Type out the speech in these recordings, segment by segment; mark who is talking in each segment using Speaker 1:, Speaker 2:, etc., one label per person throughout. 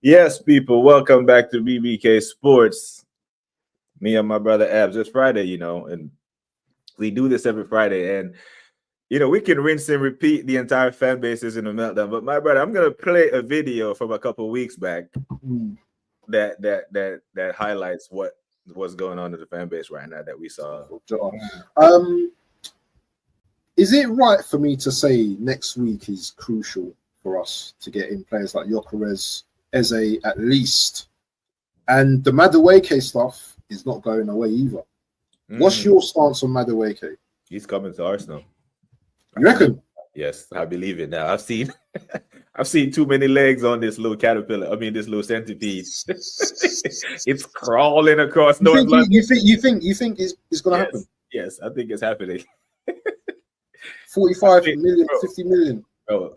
Speaker 1: Yes, people, welcome back to BBK Sports. Me and my brother Abs. It's Friday, and we do this every Friday. And we can rinse and repeat the entire fan bases in a meltdown. But my brother, I'm gonna play a video from a couple weeks back that highlights what's going on in the fan base right now that we saw.
Speaker 2: Is it right for me to say next week is crucial for us to get in players like Gyökeres, Eze at least? And the Madueke stuff is not going away either. What's your stance on Madueke?
Speaker 1: He's coming to Arsenal.
Speaker 2: You reckon?
Speaker 1: Yes, I believe it now. I've seen too many legs on this little caterpillar. I mean, this little centipede. It's crawling across North London.
Speaker 2: You think it's going to happen?
Speaker 1: Yes, I think it's happening.
Speaker 2: 45 million, 50 million.
Speaker 1: Bro,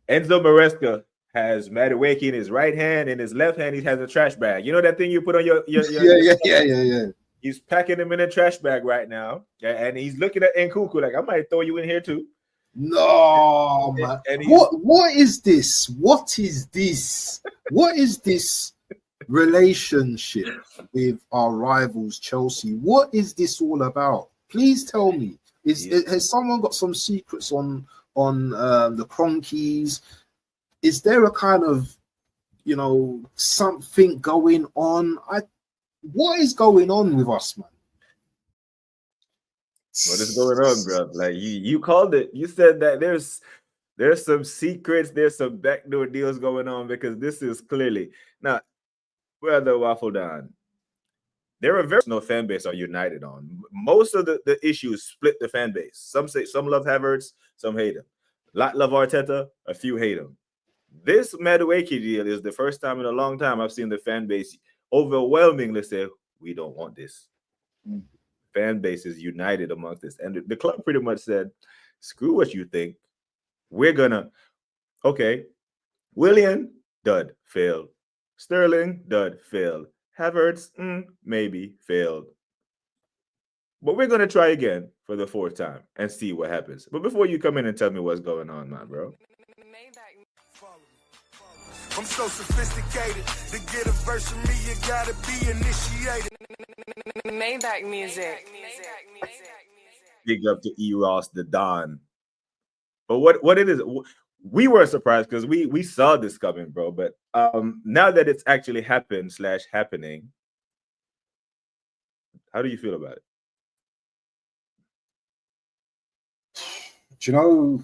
Speaker 1: Enzo Maresca has Madueke in his right hand. In his left hand, he has a trash bag. You know that thing you put on your
Speaker 2: Yeah.
Speaker 1: He's packing him in a trash bag right now, and he's looking at Nkunku like, I might throw you in here too.
Speaker 2: No, man. What is this? What is this? What is this relationship with our rivals, Chelsea? What is this all about? Please tell me. Has someone got some secrets on the Cronkies? Is there a kind of something going on? What is going on with us, man?
Speaker 1: What is going on, bro? Like you called it. You said that there's some secrets, there's some backdoor deals going on, because this is clearly now, brother Waffle Don, there are very no fan base are united on. Most of the issues split the fan base. Some love Havertz, some hate him. A lot love Arteta, a few hate him. This Madueke deal is the first time in a long time I've seen the fan base overwhelmingly say, we don't want this. Fan base is united amongst this. And the club pretty much said, screw what you think. We're gonna, okay, Willian, dud, failed. Sterling, dud, failed. Havertz, maybe, failed. But we're gonna try again for the fourth time and see what happens. But before you come in and tell me what's going on, man, bro.
Speaker 3: I'm so sophisticated. To get a verse from me, you gotta be initiated.
Speaker 4: Maybach music.
Speaker 1: Big up to E. Ross, the Don. But what it is, we were surprised because we saw this coming, bro. But now that it's actually happening, how do you feel about it?
Speaker 2: Do you know,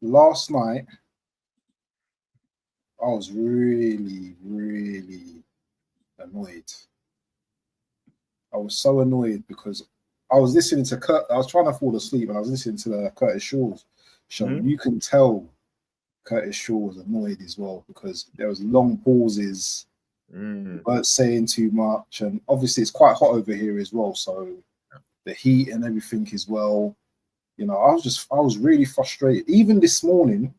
Speaker 2: last night, I was really, really annoyed. I was so annoyed because I was listening to I was trying to fall asleep and I was listening to the Curtis Shaw's show. You can tell Curtis Shaw was annoyed as well because there was long pauses, weren't saying too much, and obviously it's quite hot over here as well. So the heat and everything as well. I was really frustrated. Even this morning,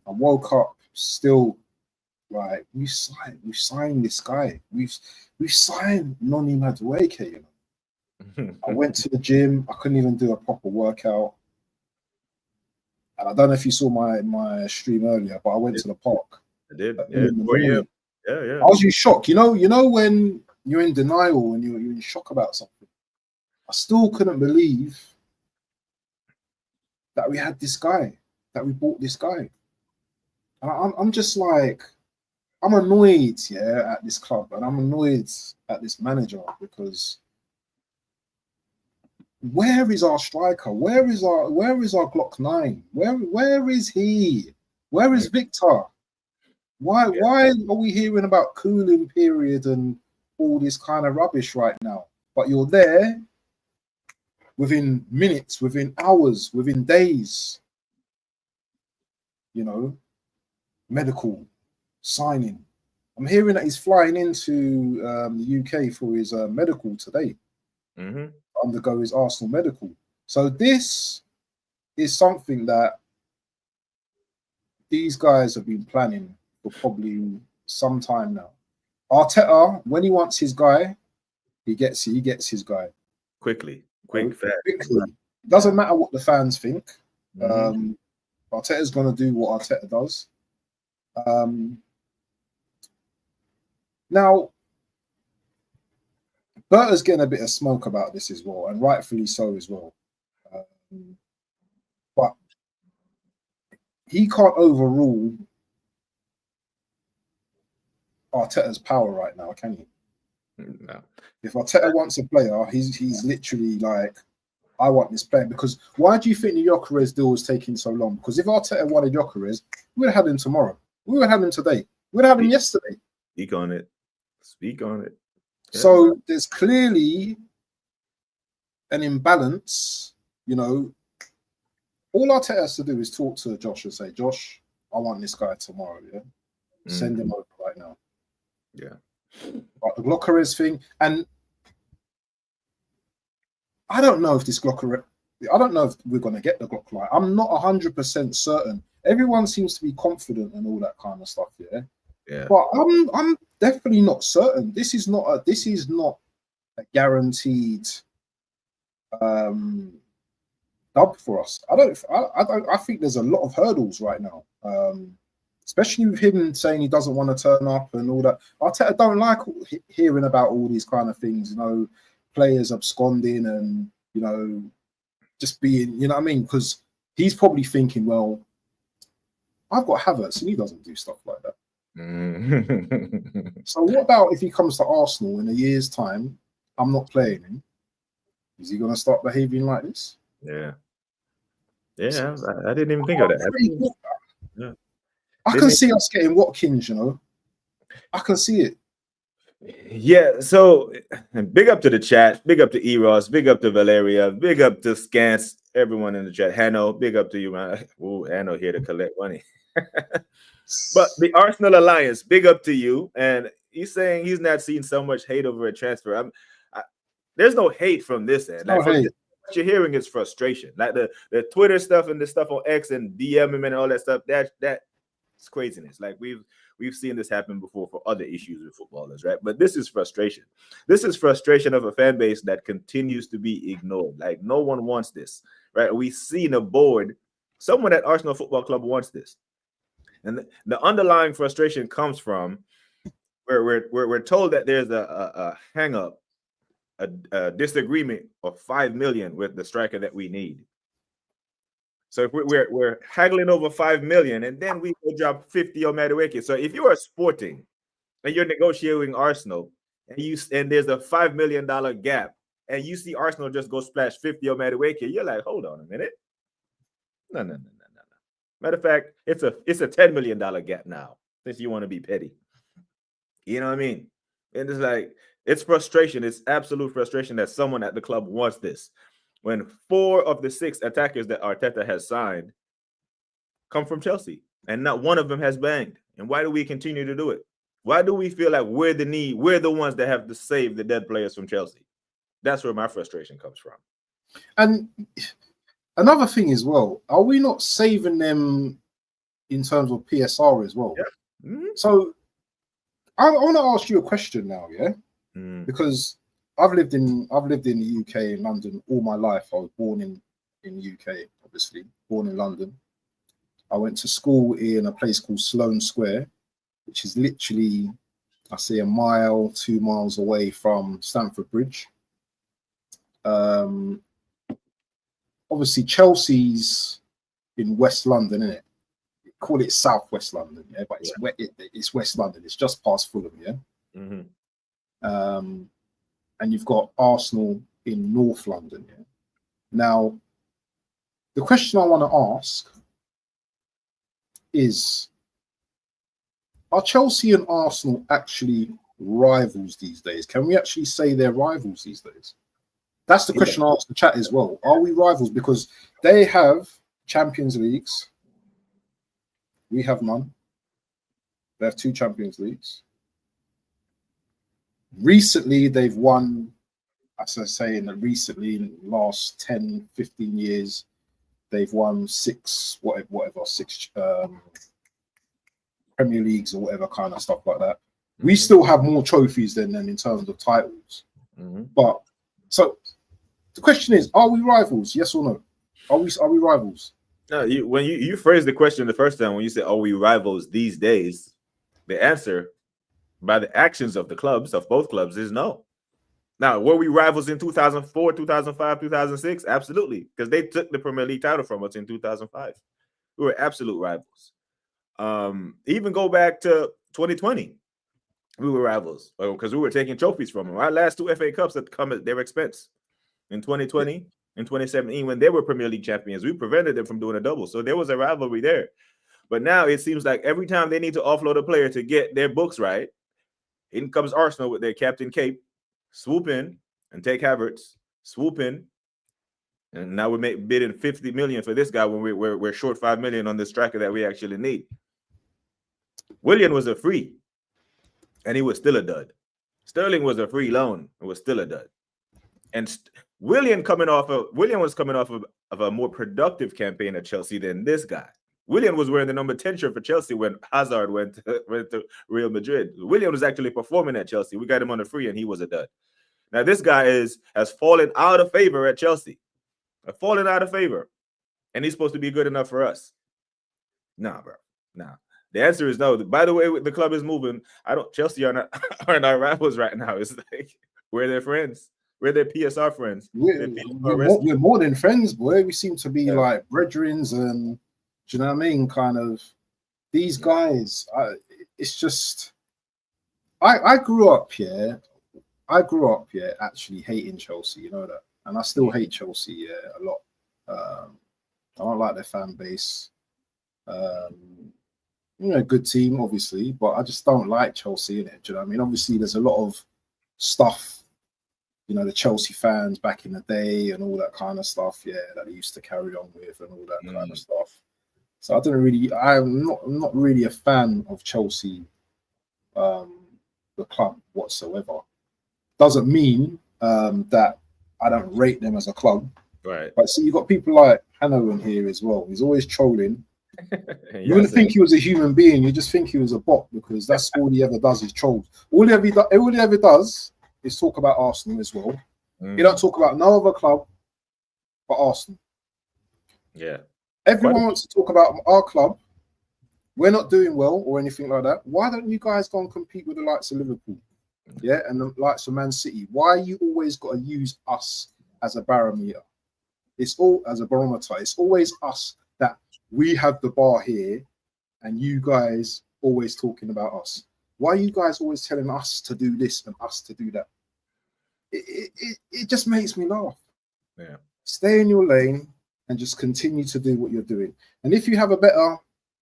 Speaker 2: I woke up still like we signed this guy. We've signed Noni Madueke. I went to the gym. I couldn't even do a proper workout. And I don't know if you saw my stream earlier, but I went to the park.
Speaker 1: I did.
Speaker 2: Yeah.
Speaker 1: I
Speaker 2: was in shock. You know when you're in denial and you're in shock about something. I still couldn't believe that we had this guy, that we bought this guy. And I'm just like, I'm annoyed, at this club, and I'm annoyed at this manager because where is our striker? Where is our Glock 9? Where is he? Where is Victor? Why are we hearing about cooling period and all this kind of rubbish right now? But you're there within minutes, within hours, within days. Medical signing. I'm hearing that he's flying into the UK for his medical today. Undergo his Arsenal medical. So this is something that these guys have been planning for probably some time now. Arteta, when he wants his guy, he gets his guy.
Speaker 1: Quickly.
Speaker 2: Doesn't matter what the fans think. Arteta's going to do what Arteta does. Now, Berta's getting a bit of smoke about this as well, and rightfully so as well. But he can't overrule Arteta's power right now, can he?
Speaker 1: No.
Speaker 2: If Arteta wants a player, he's literally like, I want this player. Because why do you think the Gyökeres deal was taking so long? Because if Arteta wanted Gyökeres, we would have had him tomorrow. We would have had him today. We would have had him yesterday.
Speaker 1: Speak on it. Speak on it. Yeah.
Speaker 2: So there's clearly an imbalance. You know, all Arteta has to do is talk to Josh and say, Josh, I want this guy tomorrow. Yeah, send him over right now.
Speaker 1: Yeah.
Speaker 2: But the Gyökeres thing, and I don't know if this Gyökeres, I don't know if we're going to get the Glock right. I'm not 100% certain. Everyone seems to be confident and all that kind of stuff, yeah.
Speaker 1: Yeah.
Speaker 2: But I'm definitely not certain. This is not a guaranteed dub for us. I think there's a lot of hurdles right now. Especially with him saying he doesn't want to turn up and all that. Arteta don't like hearing about all these kind of things, you know, players absconding and, you know, just being, you know what I mean? Because he's probably thinking, well, I've got Havertz and he doesn't do stuff like that. So what about if he comes to Arsenal in a year's time, I'm not playing him? Is he going to start behaving like this?
Speaker 1: Yeah. Yeah, I didn't even think of that. Yeah.
Speaker 2: I can see us getting Watkins, you know. I can see it.
Speaker 1: Yeah, so big up to the chat, big up to Eros, big up to Valeria, big up to Scans, everyone in the chat. Hanno, big up to you, man. Ooh, Hanno here to collect money. But the Arsenal Alliance, big up to you. And he's saying he's not seeing so much hate over a transfer. There's no hate from this end. Like, what you're hearing is frustration. Like the Twitter stuff and the stuff on X and DM him and all that stuff, that's craziness. Like we've seen this happen before for other issues with footballers, right? But this is frustration. This is frustration of a fan base that continues to be ignored. Like no one wants this, right? We've seen a board, someone at Arsenal Football Club wants this. And the underlying frustration comes from where we're told that there's a hang up, a disagreement of 5 million with the striker that we need. So if we're haggling over 5 million, and then we will drop 50 on Madueke. So if you are Sporting and you're negotiating Arsenal, and there's a $5 million gap, and you see Arsenal just go splash 50 on Madueke, you're like, hold on a minute. No. Matter of fact, it's a $10 million gap now, since you want to be petty. You know what I mean? And it's like, it's frustration. It's absolute frustration that someone at the club wants this. When 4 of the 6 attackers that Arteta has signed come from Chelsea, and not one of them has banged. And why do we continue to do it? Why do we feel like we're the ones that have to save the dead players from Chelsea? That's where my frustration comes from.
Speaker 2: And another thing as well, are we not saving them in terms of PSR as well?
Speaker 1: Yeah. Mm-hmm.
Speaker 2: So I want to ask you a question now, yeah? Because I've lived in the UK, in London, all my life. I was born in the UK, obviously, born in London. I went to school in a place called Sloane Square, which is literally, I say, 1 mile, 2 miles away from Stamford Bridge. Obviously, Chelsea's in West London, isn't it? Call it South West London, yeah, but it's West London. It's just past Fulham, yeah. Mm-hmm. And you've got Arsenal in North London. Yeah? Now, the question I want to ask is, are Chelsea and Arsenal actually rivals these days? Can we actually say they're rivals these days? That's the question I asked the chat as well. Are we rivals? Because they have Champions Leagues. We have none. They have 2 Champions Leagues. Recently, they've won, as I say, in the last 10, 15 years, they've won 6 Premier Leagues or whatever kind of stuff like that. Mm-hmm. We still have more trophies than them in terms of titles. Mm-hmm. But so the question is, are we rivals? Yes or no? Are we rivals?
Speaker 1: No, when you phrased the question the first time when you said, "Are we rivals these days?" The answer, by the actions of the clubs of both clubs, is no. Now, were we rivals in 2004, 2005, 2006? Absolutely, because they took the Premier League title from us in 2005. We were absolute rivals. Even go back to 2020, we were rivals because we were taking trophies from them. Our last two FA Cups had come at their expense in 2020 and 2017 when they were Premier League champions. We prevented them from doing a double, so there was a rivalry there. But now it seems like every time they need to offload a player to get their books right, in comes Arsenal with their Captain Cape, swoop in and take Havertz, swoop in, and now we're bidding 50 million for this guy when we're short 5 million on this striker that we actually need. Willian was a free, and he was still a dud. Sterling was a free loan and was still a dud. And Willian was coming off of a more productive campaign at Chelsea than this guy. Willian was wearing the number 10 shirt for Chelsea when Hazard went to Real Madrid. Willian was actually performing at Chelsea. We got him on a free, and he was a dud. Now this guy has fallen out of favor at Chelsea. Fallen out of favor, and he's supposed to be good enough for us. Nah, bro. Nah. The answer is no. By the way, the club is moving. Chelsea are not our rivals right now. It's like we're their friends. We're their PSR friends.
Speaker 2: We're more than friends, boy. We seem to be like brethrens, and do you know what I mean? Kind of these guys. It's just I grew up here. Actually hating Chelsea. You know that, and I still hate Chelsea a lot. I don't like their fan base. Good team, obviously, but I just don't like Chelsea in it. Do you know what I mean? Obviously, there's a lot of stuff. The Chelsea fans back in the day and all that kind of stuff, that they used to carry on with and all that kind of stuff. So I'm not really a fan of Chelsea, the club whatsoever. Doesn't mean that I don't rate them as a club.
Speaker 1: Right.
Speaker 2: But see, you've got people like Hanno in here as well. He's always trolling. You wouldn't think he was a human being. You just think he was a bot because that's all he ever does is troll. All he ever does is talk about Arsenal as well. He don't talk about no other club but Arsenal.
Speaker 1: Yeah.
Speaker 2: Everyone wants to talk about our club. We're not doing well or anything like that. Why don't you guys go and compete with the likes of Liverpool? Yeah, and the likes of Man City. Why you always got to use us as a barometer? It's all as a barometer. It's always us that we have the bar here and you guys always talking about us. Why are you guys always telling us to do this and us to do that? It just makes me laugh.
Speaker 1: Yeah.
Speaker 2: Stay in your lane and just continue to do what you're doing. And if you have a better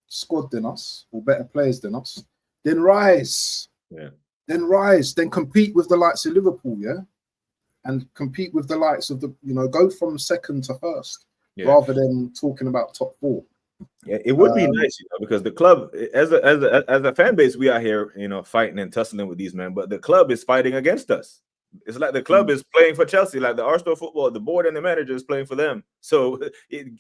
Speaker 2: squad than us or better players than us, then rise.
Speaker 1: Yeah.
Speaker 2: Then rise. Then compete with the likes of Liverpool, and compete with the likes of go from second to first rather than talking about top four.
Speaker 1: Yeah, it would be nice, because the club, as a fan base, we are here, fighting and tussling with these men, but the club is fighting against us. It's like the club is playing for Chelsea, like the Arsenal football, the board and the manager is playing for them. So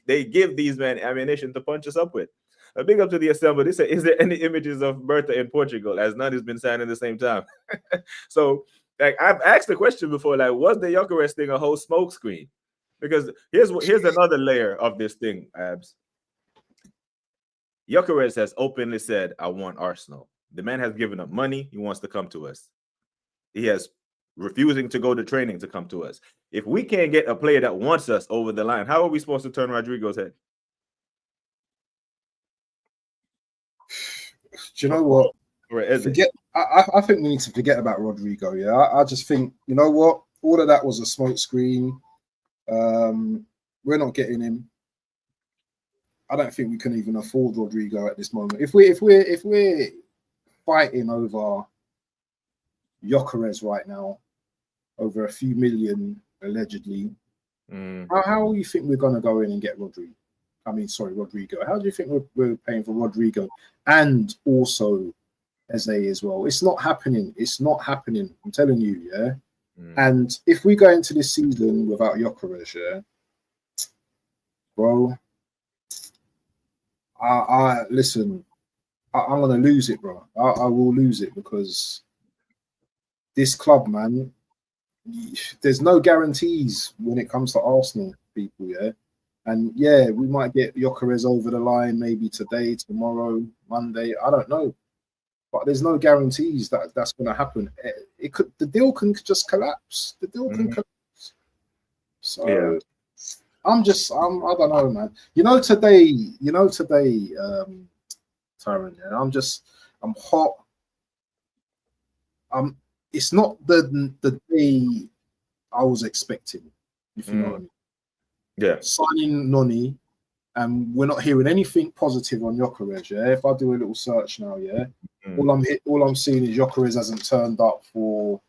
Speaker 1: they give these men ammunition to punch us up with. A big up to the assembly. They say, is there any images of Bertha in Portugal, as none has been signed at the same time? So, I've asked the question before, was the Gyökeres thing a whole smoke screen? Because here's another layer of this thing, Abs. Gyökeres has openly said, I want Arsenal. The man has given up money. He wants to come to us. He has refusing to go to training to come to us. If we can't get a player that wants us over the line, how are we supposed to turn Rodrigo's head?
Speaker 2: Do you know what?
Speaker 1: Forget.
Speaker 2: I think we need to forget about Rodrigo. Yeah, I just think, you know what? All of that was a smoke screen. We're not getting him. I don't think we can even afford Rodrigo at this moment. If we're fighting over Gyökeres right now, over a few million allegedly, how do you think we're going to go in and get Rodrigo? How do you think we're paying for Rodrigo and also Eze as well? It's not happening. It's not happening. I'm telling you, yeah. And if we go into this season without Gyökeres, bro, listen, I'm gonna lose it, bro. I will lose it because this club, man, there's no guarantees when it comes to Arsenal, people, yeah. And yeah, we might get Gyökeres over the line maybe today, tomorrow, Monday. I don't know, but there's no guarantees that that's going to happen. It could, the deal can just collapse. The deal can collapse. So
Speaker 1: Yeah.
Speaker 2: I don't know, man. Today, Tyron, yeah, I'm hot. It's not the day I was expecting, if you know what I mean.
Speaker 1: Yeah.
Speaker 2: Signing Noni, and we're not hearing anything positive on Gyökeres. Yeah, if I do a little search now, yeah, all I'm seeing is Gyökeres hasn't turned up for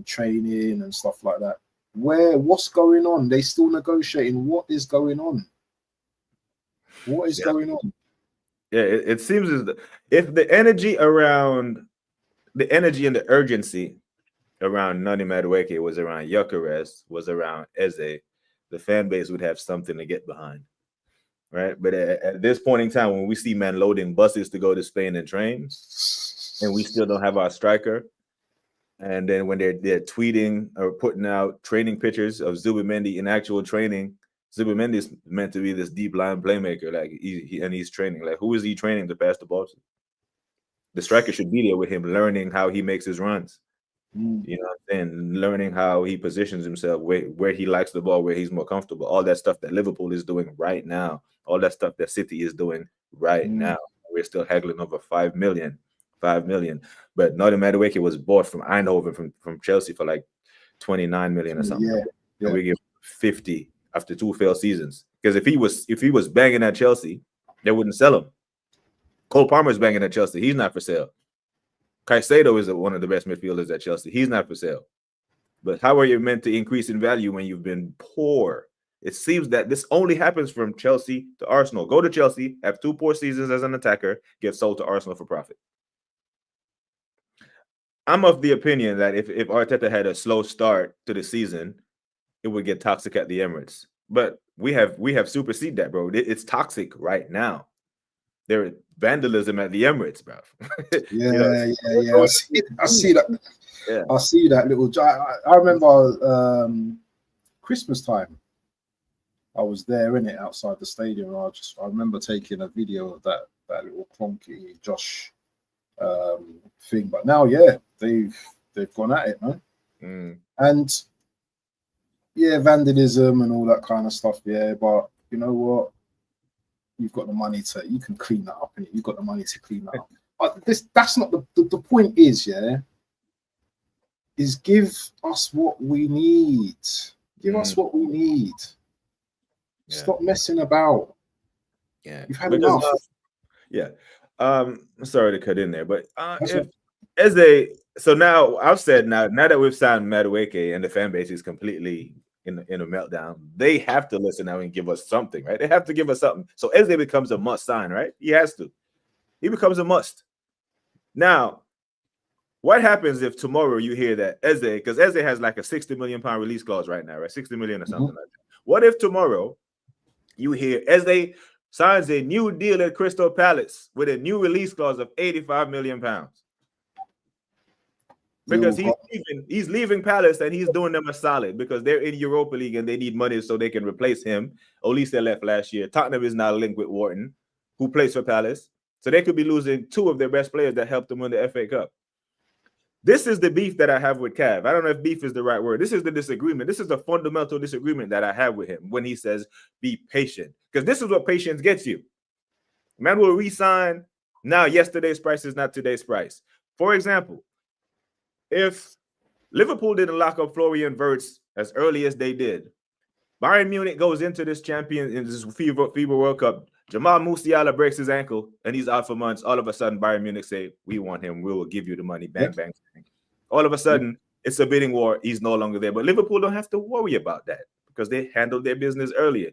Speaker 2: training and stuff like that. What's going on? They still negotiating. What is going on? What is going on?
Speaker 1: Yeah, it seems as if the energy and the urgency around Nani Madueke was around Gyökeres, was around Eze, the fan base would have something to get behind, right? But at this point in time, when we see men loading buses to go to Spain and train, and we still don't have our striker, and then when they're tweeting or putting out training pictures of Zubimendi in actual training, Zubimendi is meant to be this deep line playmaker, like he's training. Like, who is he training to pass the ball to? The striker should be there with him, learning how he makes his runs. You know what I'm saying? Learning how he positions himself, where he likes the ball, where he's more comfortable. All that stuff that Liverpool is doing right now. All that stuff that City is doing right now. We're still haggling over 5 million. 5 million. But Noni Madueke was bought from Eindhoven from Chelsea for like 29 million or something.
Speaker 2: Yeah.
Speaker 1: And we give 50 after 2 failed seasons. Because if he was banging at Chelsea, they wouldn't sell him. Cole Palmer's banging at Chelsea. He's not for sale. Caicedo is one of the best midfielders at Chelsea. He's not for sale. But how are you meant to increase in value when you've been poor? It seems that this only happens from Chelsea to Arsenal. Go to Chelsea, have 2 poor seasons as an attacker, get sold to Arsenal for profit. I'm of the opinion that if Arteta had a slow start to the season, it would get toxic at the Emirates. But we have superseded that, bro. It's toxic right now. There is vandalism at the Emirates, bro.
Speaker 2: Yeah. I see that.
Speaker 1: Yeah.
Speaker 2: I see that little. I remember Christmas time. I was there in it outside the stadium. I remember taking a video of that little clunky Josh thing. But now, yeah, they've gone at it, man. And yeah, vandalism and all that kind of stuff. Yeah, but you know what? You've got the money you can clean that up, and you've got the money to clean that up. But that's not the point. Is give us what we need. Give us what we need. Yeah. Stop messing about.
Speaker 1: Yeah,
Speaker 2: you've had enough.
Speaker 1: Sorry to cut in there, but so now I've said now that we've signed Madueke and the fan base is completely in a meltdown, they have to listen now and give us something, right? They have to give us something. So Eze becomes a must sign, right? He has to. He becomes a must. Now, what happens if tomorrow you hear that Eze, because Eze has like a 60 million pound release clause right now, right? 60 million or something like that. What if tomorrow you hear Eze signs a new deal at Crystal Palace with a new release clause of 85 million pounds? Because he's leaving Palace and he's doing them a solid because they're in Europa League and they need money so they can replace him. Olise left last year. Tottenham is now linked with Wharton, who plays for Palace. So they could be losing 2 of their best players that helped them win the FA Cup. This is the beef that I have with Cav. I don't know if beef is the right word. This is the disagreement. This is the fundamental disagreement that I have with him when he says, be patient. Because this is what patience gets you. Man will re-sign. Now, yesterday's price is not today's price. For example, if Liverpool didn't lock up Florian Wirtz as early as they did, Bayern Munich goes into this FIBA World Cup. Jamal Musiala breaks his ankle and he's out for months. All of a sudden, Bayern Munich say, we want him. We will give you the money. Bang, bang, bang. All of a sudden, it's a bidding war. He's no longer there. But Liverpool don't have to worry about that because they handled their business earlier.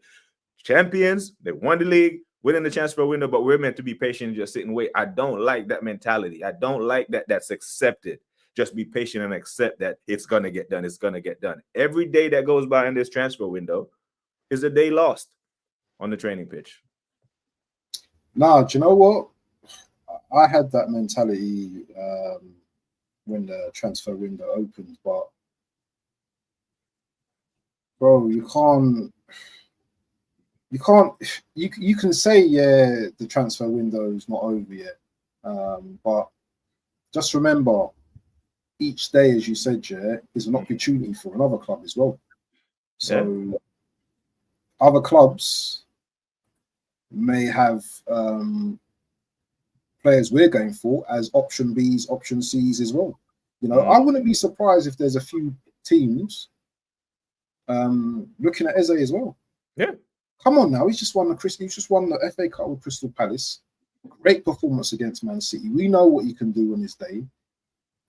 Speaker 1: Champions, they won the league, within the transfer window, but we're meant to be patient and just sit and wait. I don't like that mentality. I don't like that that's accepted. Just be patient and accept that it's going to get done. It's going to get done. Every day that goes by in this transfer window is a day lost on the training pitch.
Speaker 2: Nah, do you know what? I had that mentality when the transfer window opened, but bro, you can't you can't. You can say the transfer window is not over yet, but just remember each day, as you said, is an opportunity for another club as well. So other clubs may have players we're going for as option Bs, option Cs as well. I wouldn't be surprised if there's a few teams looking at Eze as well.
Speaker 1: Yeah.
Speaker 2: Come on now, he's just won the FA Cup with Crystal Palace. Great performance against Man City. We know what he can do on his day.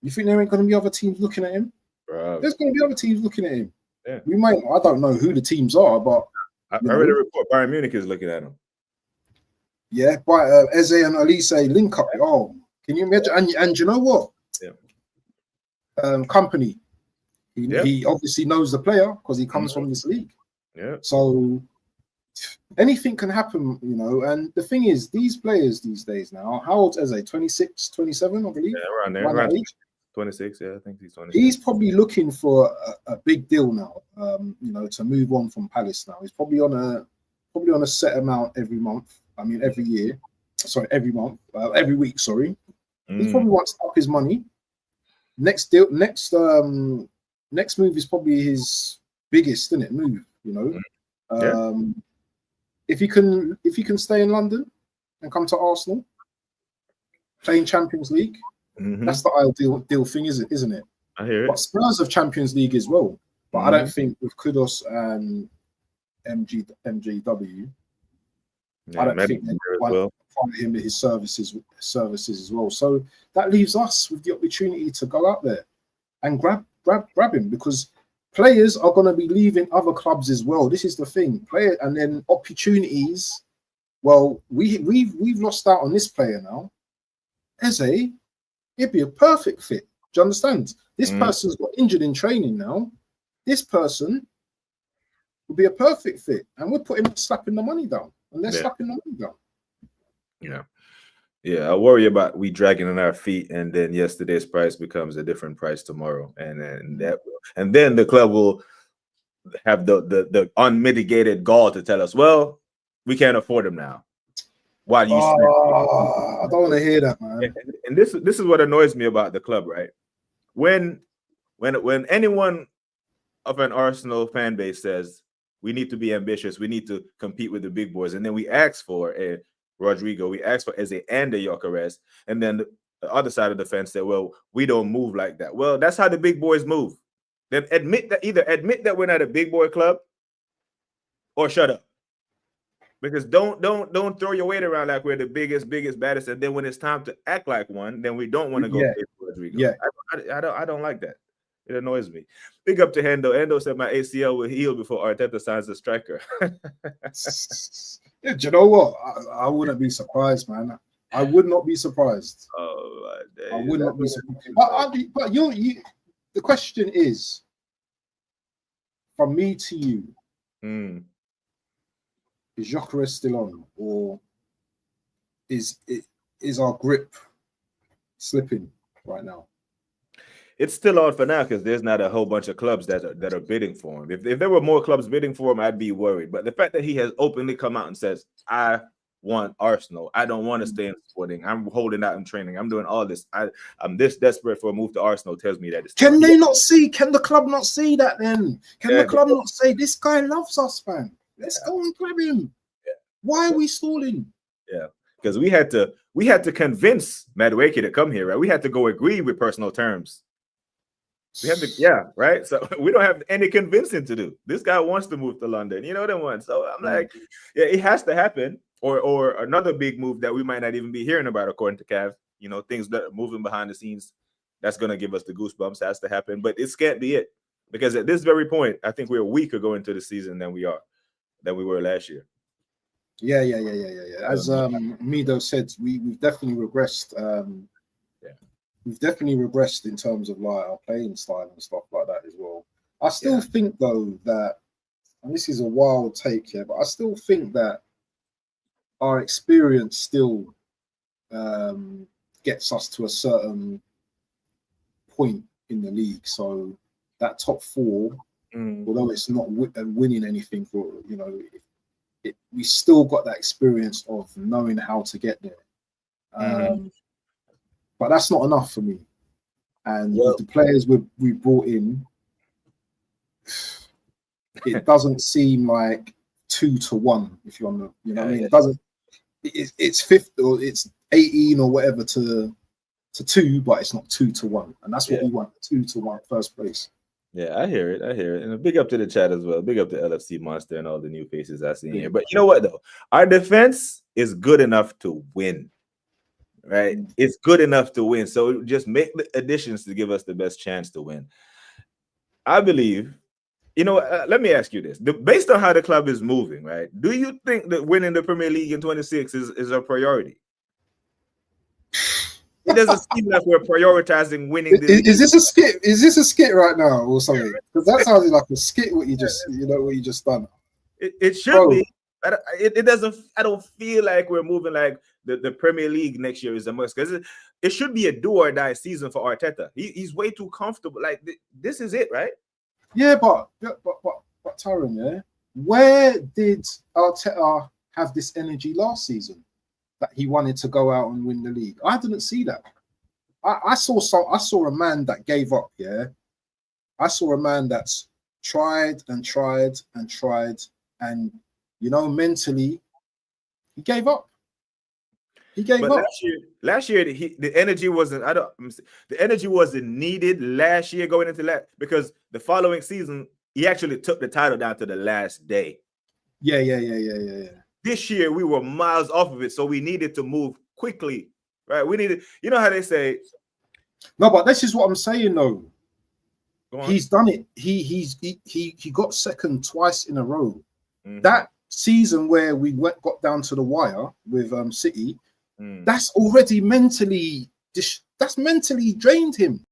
Speaker 2: You think there ain't going to be other teams looking at him? There's going to be other teams looking at him.
Speaker 1: Yeah.
Speaker 2: I don't know who the teams are, but
Speaker 1: I read a report. Bayern Munich is looking at him.
Speaker 2: Yeah, but Eze and Elise link up. Oh, can you imagine? And you know what?
Speaker 1: Yeah.
Speaker 2: Company. He obviously knows the player because he comes from this league.
Speaker 1: Yeah.
Speaker 2: So anything can happen, And the thing is, these players these days now, how old is Eze? 26, 27, I believe?
Speaker 1: Yeah, around there. Around 26, yeah, I think he's 26.
Speaker 2: He's probably looking for a big deal now, to move on from Palace now. He's probably on a set amount every month. I mean, every year. Sorry, every month. Every week, sorry. He probably wants to up his money. Next move is probably his biggest, isn't it? Move,
Speaker 1: Yeah.
Speaker 2: If he can stay in London and come to Arsenal, playing Champions League, that's the ideal thing, isn't it?
Speaker 1: I hear it.
Speaker 2: But Spurs have Champions League as well. But I don't think with Kudos and MGW, I don't think they want him to his services as well. So that leaves us with the opportunity to go out there and grab him, because players are going to be leaving other clubs as well. This is the thing, and then opportunities. Well, we've lost out on this player now. Eze, he'd be a perfect fit. Do you understand? This person's got injured in training now. This person would be a perfect fit, and we're slapping the money down, and they're slapping the money down.
Speaker 1: Yeah. I worry about we dragging on our feet, and then yesterday's price becomes a different price tomorrow, and then the club will have the unmitigated gall to tell us, well, we can't afford him now. Why do you?
Speaker 2: I don't want to hear that, man.
Speaker 1: And this is what annoys me about the club, right? When anyone of an Arsenal fan base says we need to be ambitious, we need to compete with the big boys, and then we ask for a Rodrigo, we ask for Eze and a Gyökeres, and then the other side of the fence said, well, we don't move like that. Well, that's how the big boys move. Then either admit that we're not a big boy club, or shut up. Because don't throw your weight around like we're the biggest, baddest, and then when it's time to act like one, then we don't want to go pay for Rodrigo.
Speaker 2: Yeah.
Speaker 1: I don't like that. It annoys me. Big up to Hendo. Hendo said my ACL will heal before Arteta signs a striker.
Speaker 2: Yeah, do you know what? I wouldn't be surprised, man. I would not be surprised.
Speaker 1: Oh,
Speaker 2: I would not be surprised. But you, the question is, from me to you, is Gyökeres still on, or is our grip slipping right now?
Speaker 1: It's still on for now because there's not a whole bunch of clubs that are bidding for him. If there were more clubs bidding for him, I'd be worried. But the fact that he has openly come out and says, I want Arsenal, I don't want to stay in Sporting, I'm holding out in training, I'm doing all this, I'm this desperate for a move to Arsenal, tells me that it's
Speaker 2: can the club not see that then? Can the club not say, this guy loves us, man? Let's go and grab him. Yeah. Why are we stalling?
Speaker 1: Yeah, because we had to convince Madueke to come here, right? We had to go agree with personal terms. We have to, right? So we don't have any convincing to do. This guy wants to move to London. You know what I want? So I'm like, it has to happen. Or another big move that we might not even be hearing about, according to Cav. Things that are moving behind the scenes. That's going to give us the goosebumps. Has to happen. But it can't be it. Because at this very point, I think we're weaker going into the season than we were last year.
Speaker 2: Yeah. As Mido said, we've definitely regressed. We've definitely regressed in terms of like our playing style and stuff like that as well. I still think though that, and this is a wild take here, but I still think that our experience still gets us to a certain point in the league. So that top four, although it's not winning anything for we still got that experience of knowing how to get there. But that's not enough for me. And with the players we brought in, it doesn't seem like 2-1. If you want to, you know what I mean? It doesn't. It's 50 or it's 18 or whatever to 2, but it's not 2-1, and that's what we want: 2-1 first place.
Speaker 1: Yeah, I hear it. And a big up to the chat as well. Big up to LFC Monster and all the new faces I see here. But you know what though? Our defense is good enough to win. Right? It's good enough to win. So just make the additions to give us the best chance to win. I believe, let me ask you this. Based on how the club is moving, right? Do you think that winning the Premier League in 26 is a priority? It doesn't seem like we're prioritizing winning this.
Speaker 2: Is this a skit? Is this a skit right now or something? Because that sounds like a skit, what you just done.
Speaker 1: It should be. It doesn't. I don't feel like we're moving like the Premier League next year is a must, because it should be a do or die season for Arteta. He's way too comfortable. Like this is it, right?
Speaker 2: Yeah, but Tyrone, yeah, where did Arteta have this energy last season that he wanted to go out and win the league? I didn't see that. I saw a man that gave up. Yeah, I saw a man that's tried, and mentally he gave up.
Speaker 1: Last year, the energy wasn't. The energy wasn't needed last year going into that, because the following season he actually took the title down to the last day.
Speaker 2: Yeah.
Speaker 1: This year we were miles off of it, so we needed to move quickly, right? We needed, you know how they say.
Speaker 2: No, but this is what I'm saying though. He's done it. He got second twice in a row. That season where we got down to the wire with City. That's already mentally drained him.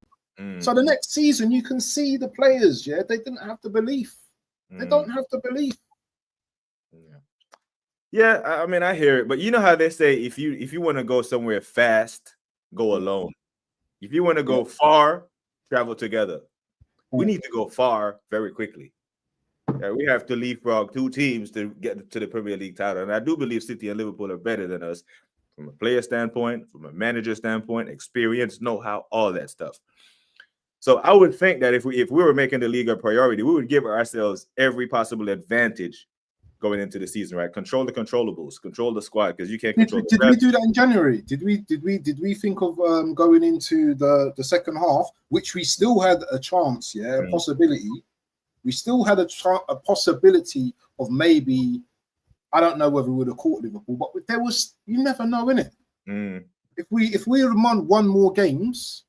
Speaker 2: So the next season you can see the players, they didn't have the belief. They don't have the belief.
Speaker 1: Yeah, I mean, I hear it, but you know how they say if you want to go somewhere fast, go alone. If you want to go far, travel together. We need to go far very quickly. We have to leapfrog 2 teams to get to the Premier League title, and I do believe City and Liverpool are better than us from a player standpoint, from a manager standpoint, experience, know-how, all that stuff. So I would think that if we were making the league a priority, we would give ourselves every possible advantage going into the season, right? Control the controllables, control the squad, because you can't control.
Speaker 2: Did we do that in January? Did we think of going into the second half, which we still had a chance, a possibility. We still had a possibility of maybe. I don't know whether we would have caught Liverpool, but there was, you never know, innit? If we had won more games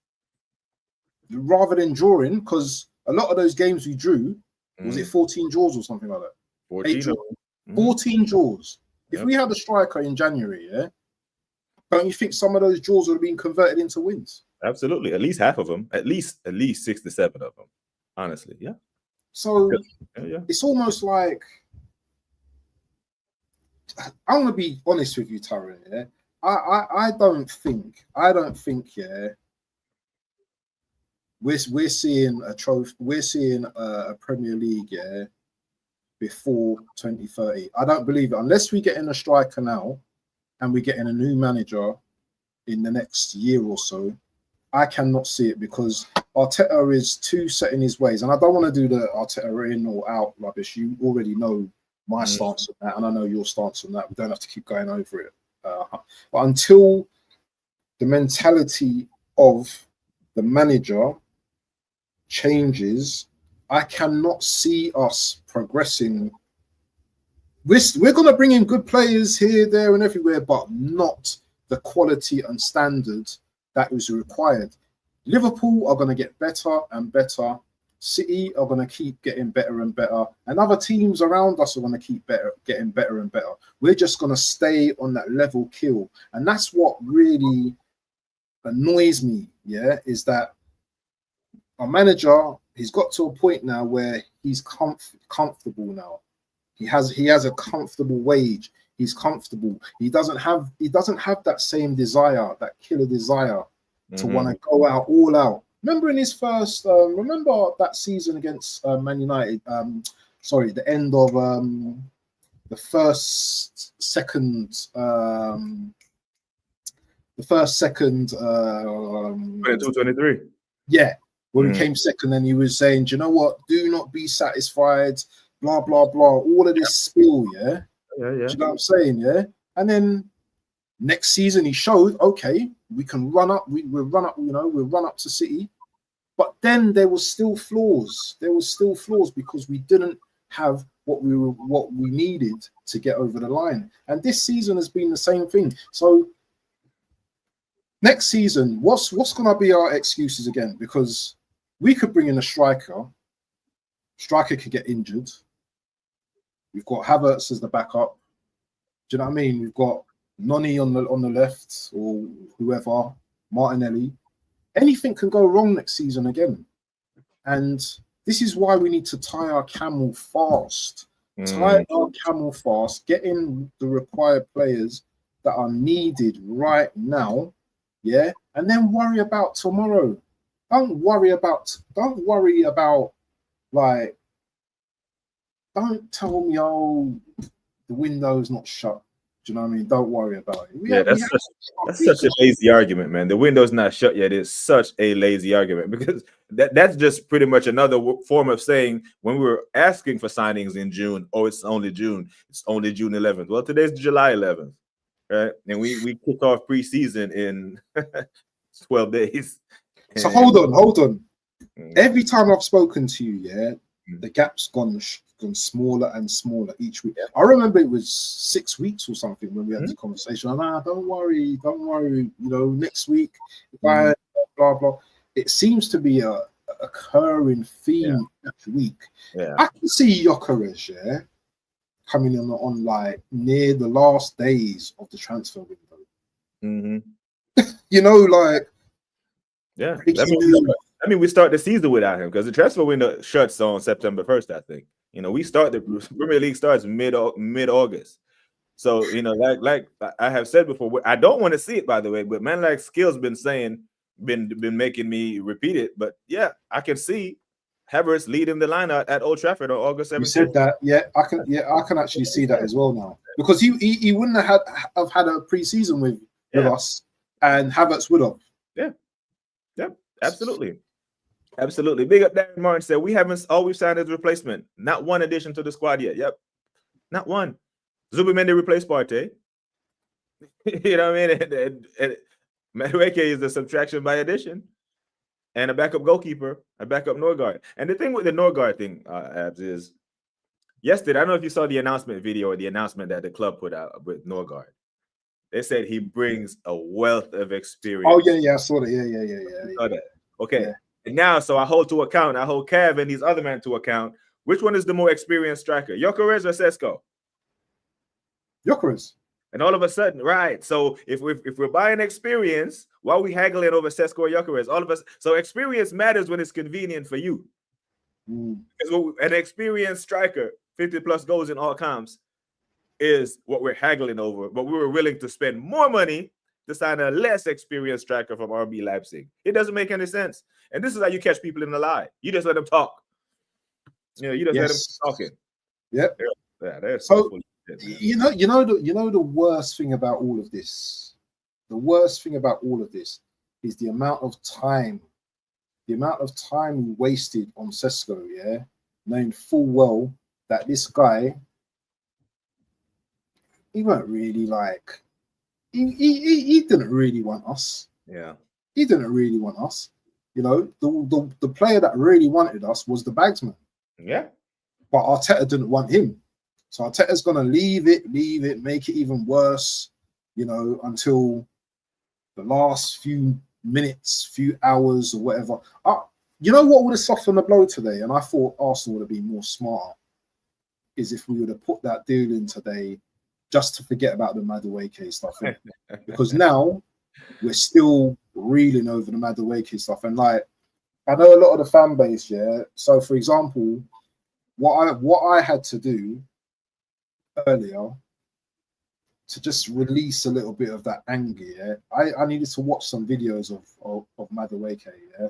Speaker 2: rather than drawing, because a lot of those games we drew, was it 14 draws or something like that? 14 draws. If we had a striker in January, don't you think some of those draws would have been converted into wins?
Speaker 1: Absolutely, at least half of them, at least 6 to 7 of them. Honestly, yeah.
Speaker 2: So it's almost like, I'm gonna be honest with you, Tyrone. I don't think. We're seeing a trophy. We're seeing a Premier League, before 2030. I don't believe it unless we get in a striker now, and we get in a new manager in the next year or so. I cannot see it, because Arteta is too set in his ways, and I don't want to do the Arteta in or out rubbish. You already know my stance on that, and I know your stance on that. We don't have to keep going over it. But until the mentality of the manager changes, I cannot see us progressing. We're going to bring in good players here, there, and everywhere, but not the quality and standard that is required. Liverpool are going to get better and better. City are going to keep getting better and better, and other teams around us are going to keep getting better and better. We're just going to stay on that level kill, and that's what really annoys me. Is that our manager, he's got to a point now where he's comfortable now. He has a comfortable wage. He's comfortable. He doesn't have that same desire, that killer desire to want to go out all out. Remember in his first, remember that season against Man United? The end of the first second
Speaker 1: 22, 23.
Speaker 2: yeah, when he came second, and he was saying, do you know what, do not be satisfied, blah blah blah, all of this spiel, yeah.
Speaker 1: Yeah,
Speaker 2: Do you know what I'm saying? Yeah. And then next season he showed, okay, we can run up, we'll run up, you know, we'll run up to City. But then there was still flaws. There was still flaws because we didn't have what we needed to get over the line. And this season has been the same thing. So next season, what's gonna be our excuses again? Because we could bring in a striker. Striker could get injured. We've got Havertz as the backup. Do you know what I mean? We've got Noni on the left, or whoever, Martinelli. Anything can go wrong next season again. And this is why we need to tie our camel fast. Tie our camel fast, get in the required players that are needed right now, yeah, and then worry about tomorrow. Don't worry about like, don't tell me, oh, the window's not shut. Do you know what I mean? Don't worry about it.
Speaker 1: That's such a lazy argument, man. The window's not shut yet. It's such a lazy argument because that's just pretty much another form of saying when we were asking for signings in June, oh, it's only June. It's only June 11th. Well, today's July 11th, right? And we kick off preseason in 12 days.
Speaker 2: So hold on. Every time I've spoken to you, yeah, the gap's gone smaller and smaller each week. I remember it was 6 weeks or something when we had this conversation. Don't worry, you know, next week, blah blah. It seems to be a occurring theme each week.
Speaker 1: Yeah.
Speaker 2: I can see Gyökeres, coming on like near the last days of the transfer window. You know, like,
Speaker 1: yeah. I mean, we start the season without him because the transfer window shuts on September 1st, I think. You know, we start the Premier League starts mid-August. So, you know, like I have said before, I don't want to see it, by the way, but man like Skill's been making me repeat it. But yeah, I can see Havertz leading the lineup at Old Trafford on August 17th.
Speaker 2: You said that, I can actually see that as well now. Because he wouldn't have had a pre-season with us, and Havertz would have.
Speaker 1: Yeah, absolutely. Absolutely. Big up Darren Martin said, we've signed as replacement. Not one addition to the squad yet. Yep. Not one. Zubimendi replaced Partey. You know what I mean? And Madueke is the subtraction by addition. And a backup goalkeeper, a backup Norgard. And the thing with the Norgard thing, Abs, is yesterday, I don't know if you saw the announcement video or the announcement that the club put out with Norgard. They said he brings a wealth of experience.
Speaker 2: Oh, yeah, I saw that. Yeah.
Speaker 1: Saw that. Okay. Yeah. And now, so I hold Cav and these other men to account. Which one is the more experienced striker, Gyökeres or Sesko?
Speaker 2: Gyökeres.
Speaker 1: And all of a sudden, right? So if we're buying experience, why are we haggling over Sesko or Gyökeres? All of us. So experience matters when it's convenient for you. Because an experienced striker, 50+ goals in all comps, is what we're haggling over. But we were willing to spend more money to sign a less experienced striker from RB Leipzig. It doesn't make any sense. And this is how you catch people in the lie. You just let them talk. You know, you just let them keep talking.
Speaker 2: Yep.
Speaker 1: Yeah, they're
Speaker 2: so you know the worst thing about all of this. The worst thing about all of this is the amount of time we wasted on Sesko, yeah, knowing full well that this guy, he weren't really like, he didn't really want us.
Speaker 1: Yeah.
Speaker 2: He didn't really want us. You know, the player that really wanted us was the Bagsman.
Speaker 1: Yeah.
Speaker 2: But Arteta didn't want him. So Arteta's going to leave it, make it even worse, you know, until the last few minutes, few hours or whatever. You know what would have softened the blow today? And I thought Arsenal would have been more smarter, is if we would have put that deal in today just to forget about the Madueke stuff. Because now we're still reeling over the Madueke stuff. And like, I know a lot of the fan base, yeah. So for example, what I had to do earlier to just release a little bit of that anger, yeah, I needed to watch some videos of Madueke, yeah,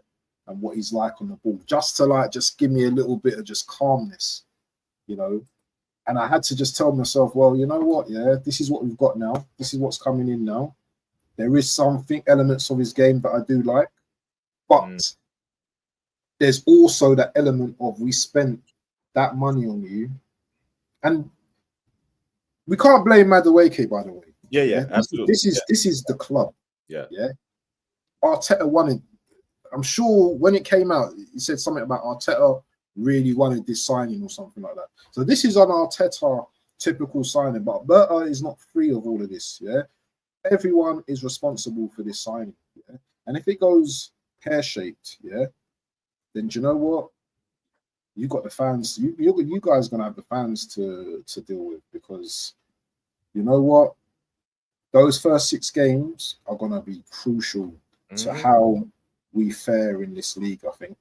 Speaker 2: and what he's like on the ball, just to like just give me a little bit of just calmness, you know. And I had to just tell myself, well, you know what? Yeah, this is what we've got now. This is what's coming in now. There is something, elements of his game that I do like. But there's also that element of we spent that money on you. And we can't blame Madueke, by the way.
Speaker 1: Yeah, absolutely.
Speaker 2: This is the club.
Speaker 1: Yeah.
Speaker 2: Arteta wanted. I'm sure when it came out, he said something about Arteta really wanted this signing or something like that. So this is an Arteta typical signing, but Berta is not free of all of this. Yeah, everyone is responsible for this signing. Yeah, and if it goes pear-shaped, yeah, then do you know what? You got the fans. You guys are gonna have the fans to deal with, because you know what? Those first 6 games are gonna be crucial to how we fare in this league, I think.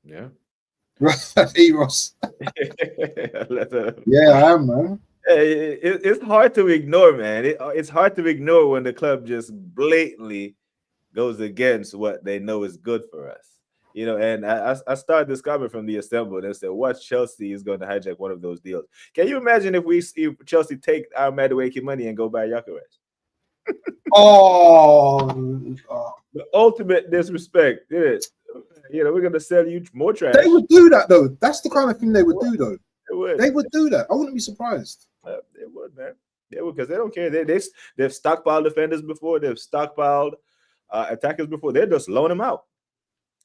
Speaker 1: Yeah.
Speaker 2: Eros. Yeah, I am, man.
Speaker 1: It's hard to ignore, man. It's hard to ignore when the club just blatantly goes against what they know is good for us. You know, and I started this comment from the assembled and said, "What Chelsea is going to hijack one of those deals?" Can you imagine if Chelsea take our Madueke money and go buy Gyökeres? The ultimate disrespect. You know, we're going to sell you more trash.
Speaker 2: They would do that, though. That's the kind of thing they would do, though.
Speaker 1: They
Speaker 2: would do that. I wouldn't be surprised.
Speaker 1: They would, man. They would, because they don't care. They've stockpiled defenders before. They've stockpiled attackers before. They're just loan them out.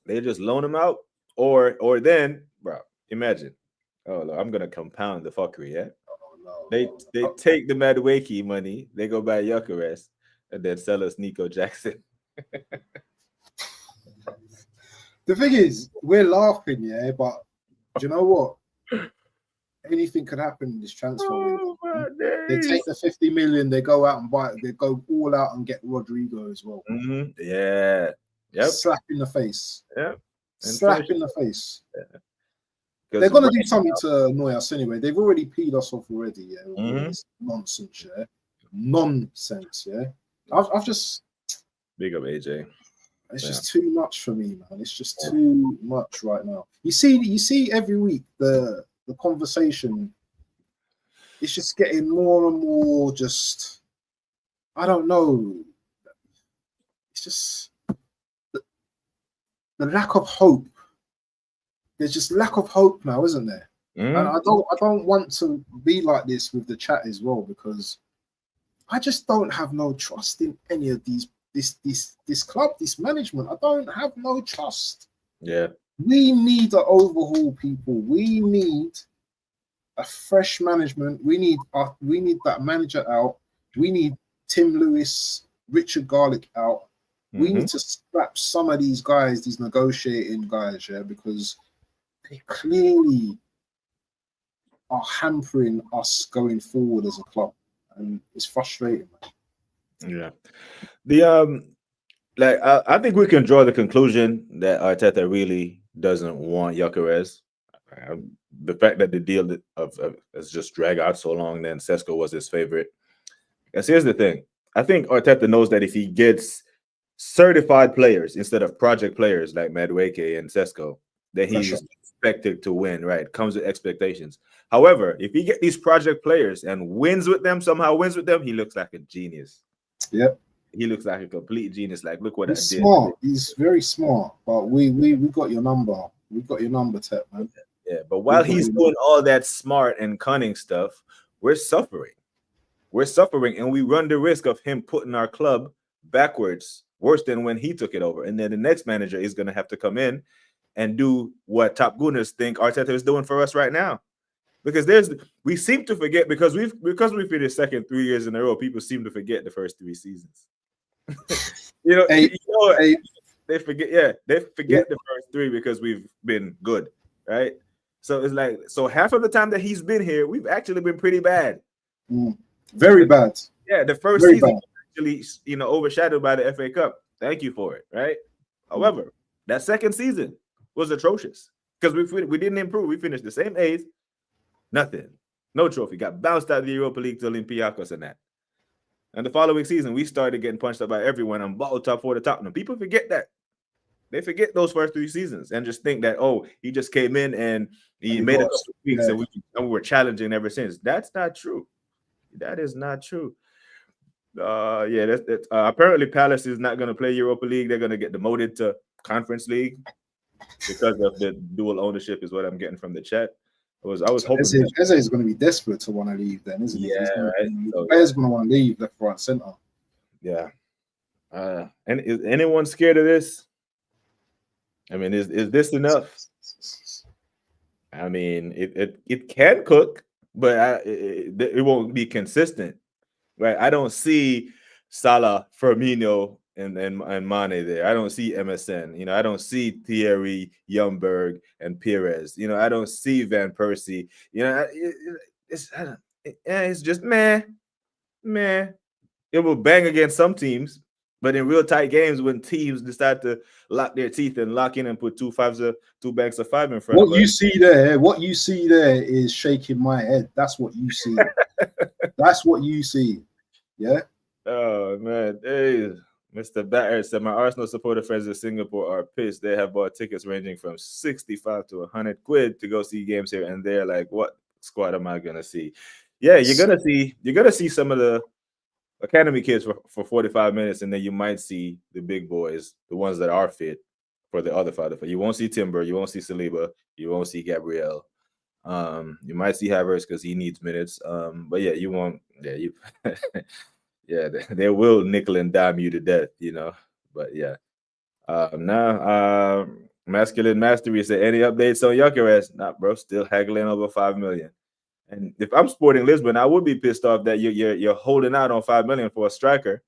Speaker 1: They just loan them out, or then, bro, imagine. Oh, look, I'm gonna compound the fuckery. Yeah, they take the Madueke money, they go buy Gyökeres, and then sell us Nico Jackson.
Speaker 2: The thing is, we're laughing, yeah, but do you know what? Anything could happen in this transfer window. They take the 50 million, they go out and buy it, they go all out and get Rodrigo as well.
Speaker 1: Yeah. Yep.
Speaker 2: Slap in the face.
Speaker 1: Yeah.
Speaker 2: Slap in the face.
Speaker 1: Yeah.
Speaker 2: They're going to do something to annoy us anyway. They've already peed us off already. Yeah. This nonsense. Yeah. Nonsense. Yeah. I've just.
Speaker 1: Big up AJ.
Speaker 2: It's just too much for me, man. It's just too much right now. You see every week the conversation. It's just getting more and more. Just, I don't know. It's just. The lack of hope. There's just lack of hope now, isn't there? And I don't want to be like this with the chat as well, because I just don't have no trust in any of this club, this management. I don't have no trust.
Speaker 1: Yeah.
Speaker 2: We need to overhaul, people. We need a fresh management. We need that manager out. We need Tim Lewis, Richard Garlick out. We need to scrap some of these guys, these negotiating guys, yeah, because they clearly are hampering us going forward as a club, and it's frustrating, man.
Speaker 1: Yeah, I think we can draw the conclusion that Arteta really doesn't want Gyökeres. The fact that the deal has just dragged out so long, then Sesko was his favorite. Because here's the thing: I think Arteta knows that if he gets certified players instead of project players like Madueke and Sesko, that he's expected to win, right? Comes with expectations. However, if he get these project players and somehow wins with them, he looks like a genius.
Speaker 2: Yep.
Speaker 1: He looks like a complete genius. Like, look what I did.
Speaker 2: He's smart. He's very smart. But we got your number. We got your number, Tep, man.
Speaker 1: Yeah, but while he's doing all that smart and cunning stuff, we're suffering. We're suffering, and we run the risk of him putting our club backwards, worse than when he took it over. And then the next manager is going to have to come in and do what Top Gunners think Arteta is doing for us right now. Because we seem to forget, because we finished second 3 years in a row, people seem to forget the first 3 seasons. They forget the first 3 because we've been good, right? So it's like, so half of the time that he's been here, we've actually been pretty bad.
Speaker 2: Very bad.
Speaker 1: Yeah, the first season actually, overshadowed by the FA Cup. Thank you for it, right? However, that second season was atrocious because we didn't improve. We finished the same 8th, nothing, no trophy. Got bounced out of the Europa League to Olympiacos and that. And the following season, we started getting punched up by everyone and bottled top 4 to Tottenham. People forget that. They forget those first 3 seasons and just think that, oh, he just came in and he
Speaker 2: And he
Speaker 1: made a
Speaker 2: got
Speaker 1: couple
Speaker 2: us.
Speaker 1: of tweaks
Speaker 2: Yeah.
Speaker 1: and we were challenging ever since. That's not true. That is not true. Yeah, that's apparently Palace is not going to play Europa League. They're going to get demoted to Conference League because of the dual ownership, is what I'm getting from the chat. I was
Speaker 2: So
Speaker 1: hoping.
Speaker 2: Eze is going to be desperate to want to leave, then, isn't he?
Speaker 1: Yeah,
Speaker 2: He's going to
Speaker 1: right.
Speaker 2: be,
Speaker 1: So,
Speaker 2: players going to want to leave left, right, and center.
Speaker 1: yeah. And is anyone scared of this? I mean, is this enough? I mean, it can cook, but it won't be consistent, right? I don't see Salah, Firmino, and Mane there. I don't see MSN. You know, I don't see Thierry, Ljungberg, and Perez. You know, I don't see Van Persie. You know, it's just meh. It will bang against some teams, but in real tight games, when teams decide to lock their teeth and lock in and put two banks of five in front of
Speaker 2: What you
Speaker 1: us.
Speaker 2: see there is shaking my head. That's what you see. That's what you see. Yeah.
Speaker 1: Oh man, hey, Mr. Batter said my Arsenal supporter friends in Singapore are pissed. They have bought tickets ranging from 65 to 100 quid to go see games here, and they're like, "What squad am I gonna see?" Yeah, you're gonna see some of the academy kids for 45 minutes, and then you might see the big boys, the ones that are fit for the other 5. You won't see Timber, you won't see Saliba, you won't see Gabriel. You might see Havertz because he needs minutes. But yeah, you won't. Yeah, you. Yeah, they will nickel and dime you to death, you know. But yeah. Now, Masculine Mastery said, any updates on Gyökeres? Nah, bro, still haggling over 5 million. And if I'm Sporting Lisbon, I would be pissed off that you're holding out on 5 million for a striker,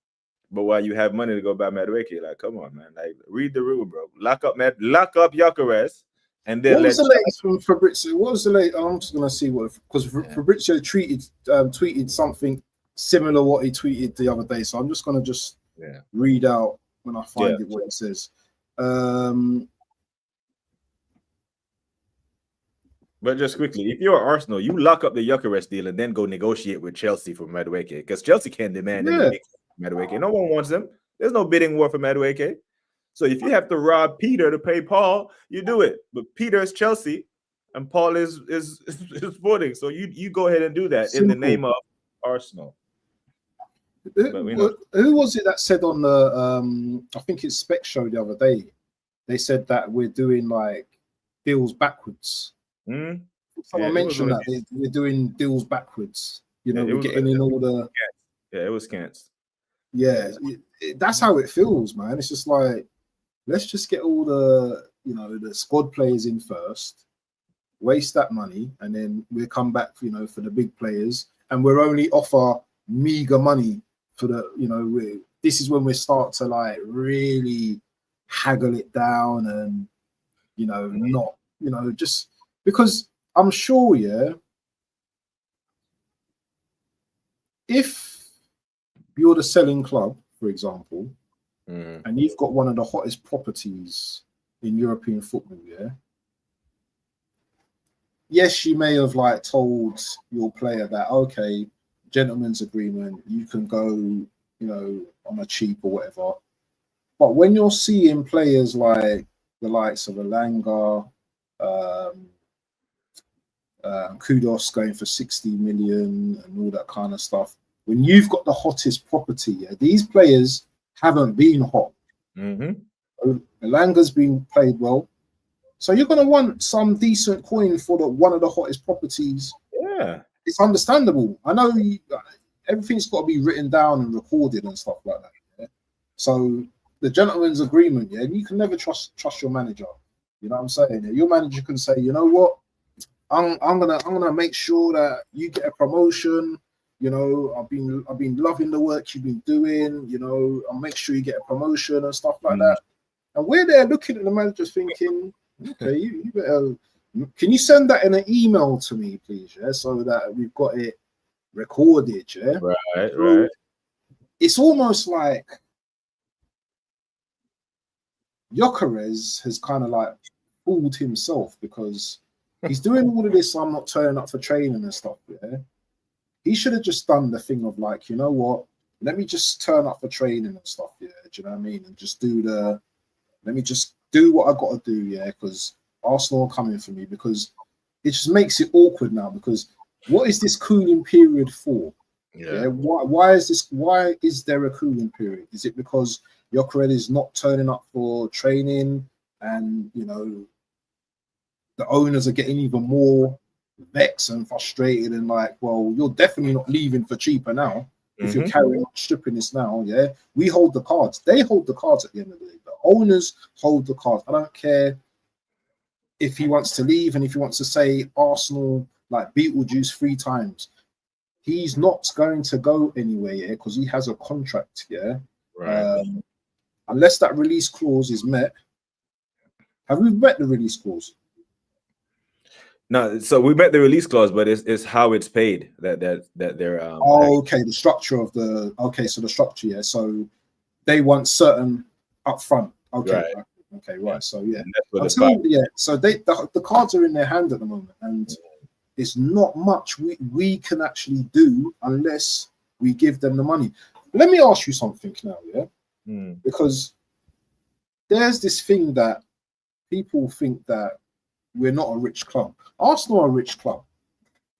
Speaker 1: but while you have money to go buy Madueke, like, come on, man, like, read the rule, bro. Lock up Gyökeres, and then
Speaker 2: What was the latest from Fabrizio? What was the latest? I'm just gonna see what, because Fabrizio tweeted something similar what he tweeted the other day. So I'm just gonna read out when I find it what it says.
Speaker 1: But just quickly, if you're Arsenal, you lock up the Gyökeres deal and then go negotiate with Chelsea for Madueke, because Chelsea can't demand any big Madueke. No one wants him. There's no bidding war for Madueke. So if you have to rob Peter to pay Paul, you do it. But Peter is Chelsea, and Paul is Sporting. So you go ahead and do that in the name of Arsenal.
Speaker 2: Who was it that said on the I think it's Spec Show the other day? They said that we're doing like deals backwards. Someone mentioned that we're doing deals backwards. You know, we're getting in all the.
Speaker 1: Yeah, it was Cants.
Speaker 2: Yeah, that's how it feels, man. It's just like, let's just get all the the squad players in first, waste that money, and then we'll come back for the big players, and we'll only offer meager money for the this is when we start to like really haggle it down and not just because I'm sure if you're the selling club, for example, and you've got one of the hottest properties in European football, yes, you may have like told your player that, okay, gentleman's agreement, you can go, on a cheap or whatever. But when you're seeing players like the likes of Elanga, Kudos going for 60 million and all that kind of stuff, when you've got the hottest property, these players haven't been hot. Elanga's been played well, so you're going to want some decent coin for one of the hottest properties.
Speaker 1: Yeah,
Speaker 2: it's understandable. I know everything's got to be written down and recorded and stuff like that. So the gentleman's agreement, you can never trust your manager. You know what I'm saying? Your manager can say, you know what, I'm gonna make sure that you get a promotion. I've been loving the work you've been doing. I'll make sure you get a promotion and stuff like that. And we're there looking at the manager thinking, okay, you better. Can you send that in an email to me, please? So that we've got it recorded.
Speaker 1: Right.
Speaker 2: It's almost like Gyökeres has kind of like fooled himself because he's doing all of this. I'm not turning up for training and stuff. He should have just done the thing of like, you know what? Let me just turn up for training and stuff. Do you know what I mean? And just let me just do what I got to do, yeah, because Arsenal are coming for me, because it just makes it awkward now, because what is this cooling period for? Yeah, why is there a cooling period? Is it because Gyökeres is not turning up for training, and the owners are getting even more vexed and frustrated, and like, well, you're definitely not leaving for cheaper now if you're carrying on stripping this now. Yeah, we hold the cards. They hold the cards at the end of the day. The owners hold the cards. I don't care if he wants to leave, and if he wants to say Arsenal like Beetlejuice 3 times. He's not going to go anywhere, yeah, because he has a contract, yeah.
Speaker 1: Right.
Speaker 2: Unless that release clause is met. Have we met the release clause?
Speaker 1: No, so we met the release clause, but it's how it's paid that they're
Speaker 2: okay, the structure of the so the structure, yeah. So they want certain upfront. Okay,
Speaker 1: right.
Speaker 2: Okay, right. So yeah, so the cards are in their hand at the moment, and it's not much we can actually do unless we give them the money. Let me ask you something now, yeah? Because there's this thing that people think that we're not a rich club. Arsenal are a rich club,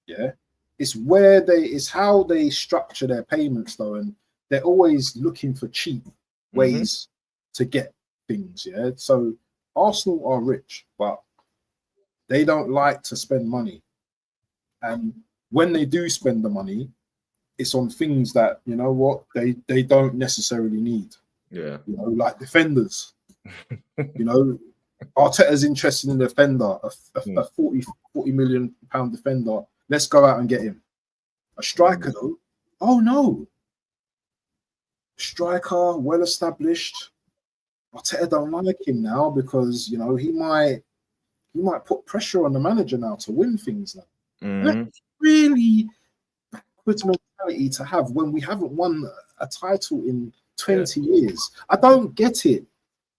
Speaker 2: yeah? It's how they structure their payments, though, and they're always looking for cheap ways to get things, yeah? So Arsenal are rich, but they don't like to spend money. And when they do spend the money, it's on things that, they don't necessarily need.
Speaker 1: Yeah.
Speaker 2: Like defenders. Arteta's interested in a defender, a 40 million pound defender. Let's go out and get him. A striker, though. Oh no. Striker, well established. Arteta don't like him now because he might put pressure on the manager now to win things now. That's really backwards mentality to have when we haven't won a title in 20 years. I don't get it,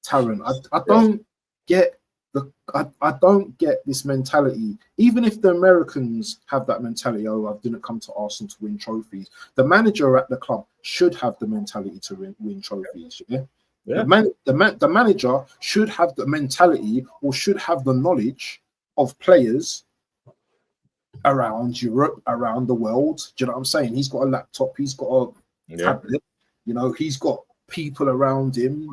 Speaker 2: Taron. I don't get I don't get this mentality. Even if the Americans have that mentality, I didn't come to Arsenal to win trophies. The manager at the club should have the mentality to win trophies. Yeah. The manager should have the mentality, or should have the knowledge of players around Europe, around the world. Do you know what I'm saying? He's got a laptop, he's got a tablet, he's got people around him.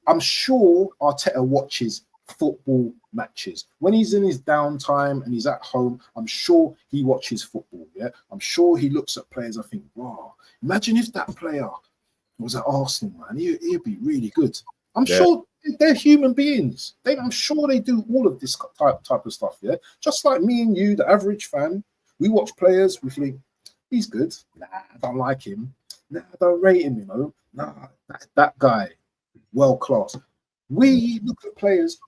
Speaker 2: I'm sure Arteta watches football matches when he's in his downtime and he's at home. I'm sure he watches football. Yeah, I'm sure he looks at players. I think, wow, imagine if that player was at Arsenal, man. He'd be really good. I'm sure they're human beings. I'm sure they do all of this type of stuff. Yeah, just like me and you, the average fan, we watch players. We think he's good. Nah, I don't like him. Nah, I don't rate him. Nah, that guy, world class. We look at players,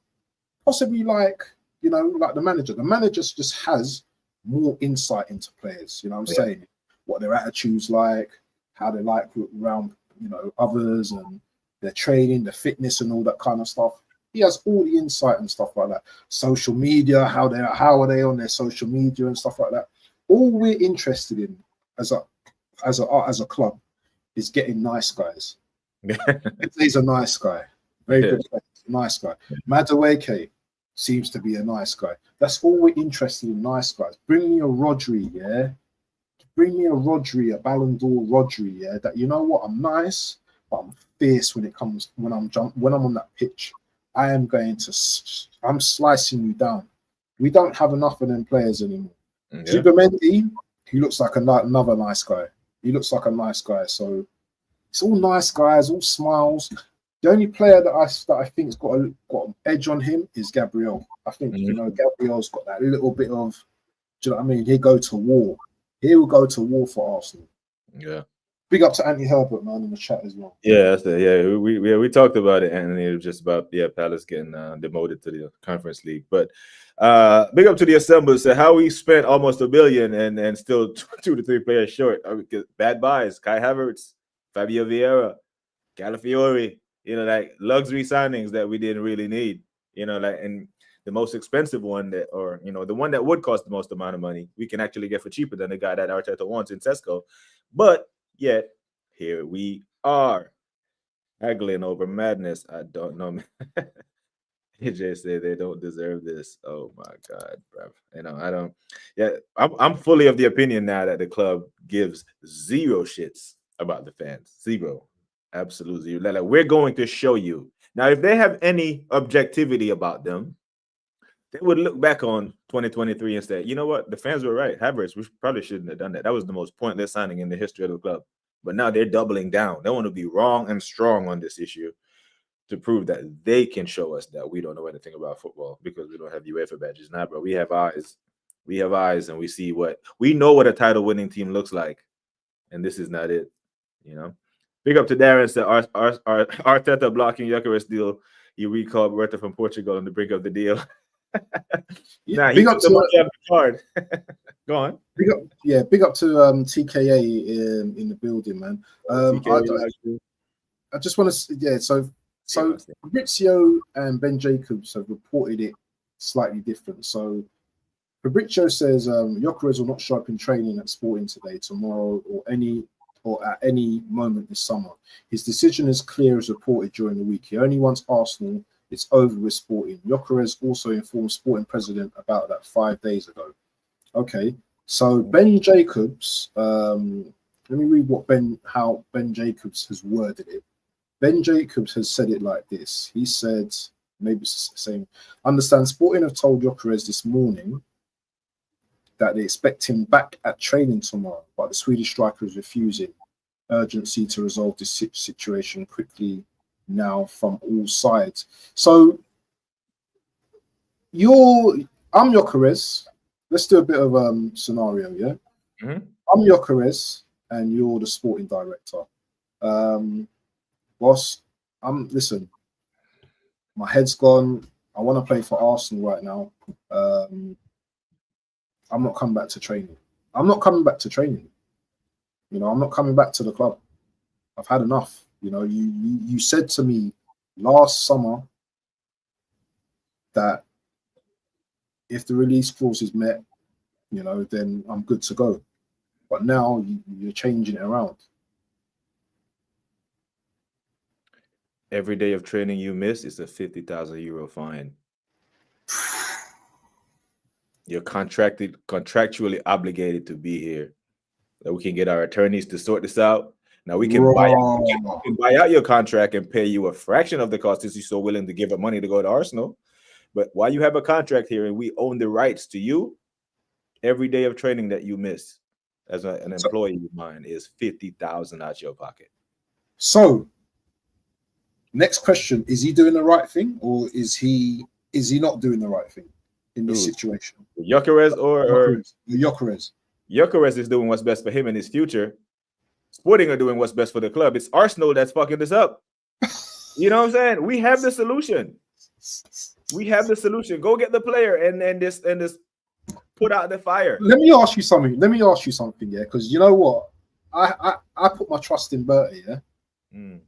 Speaker 2: possibly like the manager. The manager just has more insight into players. You know what I'm saying? What their attitude's like, how they like around others, and their training, their fitness, and all that kind of stuff. He has all the insight and stuff like that. Social media, how are they on their social media and stuff like that. All we're interested in as a club is getting nice guys. He's a nice guy, very good player, nice guy. Madueke seems to be a nice guy. That's all we're interested in, nice guys. Bring me a Rodri, yeah. Bring me a Rodri, a Ballon d'Or Rodri, yeah. That I'm nice, but I'm fierce when I'm on that pitch. I'm slicing you down. We don't have enough of them players anymore. Zubimendi, he looks like another nice guy. He looks like a nice guy. So it's all nice guys, all smiles. The only player that I think's got an edge on him is Gabriel. I think Gabriel's got that little bit of. Do you know what I mean? He'll go to war. He will go to war for Arsenal.
Speaker 1: Yeah.
Speaker 2: Big up to Anthony Herbert, man, in the chat as well.
Speaker 1: Yeah, we talked about it, and it was just about Palace getting demoted to the Conference League. But big up to the Assembled. So how we spent almost $1 billion and still 2 to 3 players short. Bad buys: Kai Havertz, Fabio Vieira, Calafiori. Like luxury signings that we didn't really need. And the most expensive one the one that would cost the most amount of money, we can actually get for cheaper than the guy that Arteta wants in Sesko. But yet here we are haggling over madness. I don't know. AJ said they don't deserve this. Oh my God, bro. I don't. Yeah, I'm fully of the opinion now that the club gives zero shits about the fans. Zero. Absolute zero. Like, we're going to show you. Now, if they have any objectivity about them, they would look back on 2023 and say, you know what? The fans were right. Havertz, we probably shouldn't have done that. That was the most pointless signing in the history of the club. But now they're doubling down. They want to be wrong and strong on this issue to prove that they can show us that we don't know anything about football because we don't have UEFA badges. Nah, bro, we have eyes. We have eyes, and we see we know what a title-winning team looks like, and this is not it. You know. Big up to Darren said Arteta blocking Gyökeres deal. He recalled Berta from Portugal on the brink of the deal. Nah, he took the money out of the card. Go on.
Speaker 2: Big up to TKA in the building, man. I just want to so Fabrizio and Ben Jacobs have reported it slightly different. So Fabrizio says Gyökeres will not show up in training at Sporting today, tomorrow, or at any moment this summer. His decision is clear as reported during the week. He only wants Arsenal. It's over with Sporting. Gyökeres also informed Sporting president about that 5 days ago. Okay, so Ben Jacobs, let me read how Ben Jacobs has worded it. Ben Jacobs has said it like this. He said, maybe it's the same. Understand Sporting have told Gyökeres this morning that they expect him back at training tomorrow, but the Swedish striker is refusing. Urgency to resolve this situation quickly now from all sides. So I'm Gyökeres. Let's do a bit of scenario, yeah?
Speaker 1: Mm-hmm.
Speaker 2: I'm Gyökeres and you're the sporting director. Boss, listen, my head's gone. I want to play for Arsenal right now. I'm not coming back to training. I'm not coming back to training. You know, I'm not coming back to the club. I've had enough. You know, you said to me last summer that if the release clause is met, you know, then I'm good to go. But now you're changing it around.
Speaker 1: Every day of training you miss is a €50,000 fine. You're contractually obligated to be here. That we can get our attorneys to sort this out. Now we can buy out your contract and pay you a fraction of the cost if you're so willing to give up money to go to Arsenal. But while you have a contract here and we own the rights to you, every day of training that you miss as an employee of mine is $50,000 out your pocket.
Speaker 2: So, next question: is he doing the right thing, or is he not doing the right thing in this situation?
Speaker 1: Gyökeres or
Speaker 2: Gyökeres.
Speaker 1: Gyökeres is doing what's best for him and his future. Sporting are doing what's best for the club. It's Arsenal that's fucking this up. You know what I'm saying? We have the solution. We have the solution. Go get the player and this put out the fire.
Speaker 2: Let me ask you something. Yeah, because you know what, I put my trust in Berta. Yeah.
Speaker 1: Mm.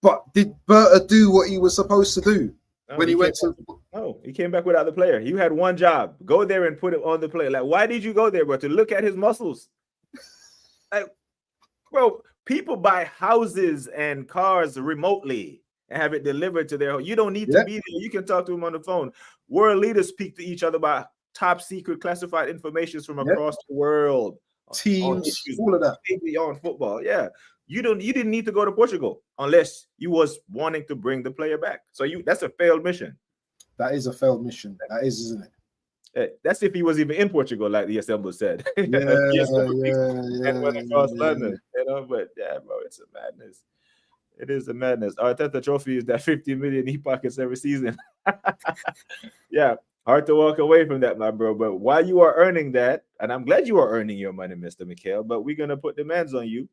Speaker 2: But did Berta do what he was supposed to do when he went to?
Speaker 1: No, he came back without the player. You had one job: go there and put it on the player. Like, why did you go there, bro? To look at his muscles. Like, bro, people buy houses and cars remotely and have it delivered to their home. You don't need to be there. You can talk to him on the phone. World leaders speak to each other about top secret classified information from across the world.
Speaker 2: Teams, all of that.
Speaker 1: Beyond football. Yeah. You didn't need to go to Portugal unless you was wanting to bring the player back. So that's a failed mission.
Speaker 2: That is a failed mission. That is, isn't it?
Speaker 1: That's if he was even in Portugal, like the assembly said.
Speaker 2: Yeah.
Speaker 1: And went across London, you know. But yeah, bro, it's a madness. It is a madness. Arteta trophy is that 50 million he pockets every season. Yeah, hard to walk away from that, my bro. But while you are earning that, and I'm glad you are earning your money, Mr. Mikhail, but we're gonna put demands on you.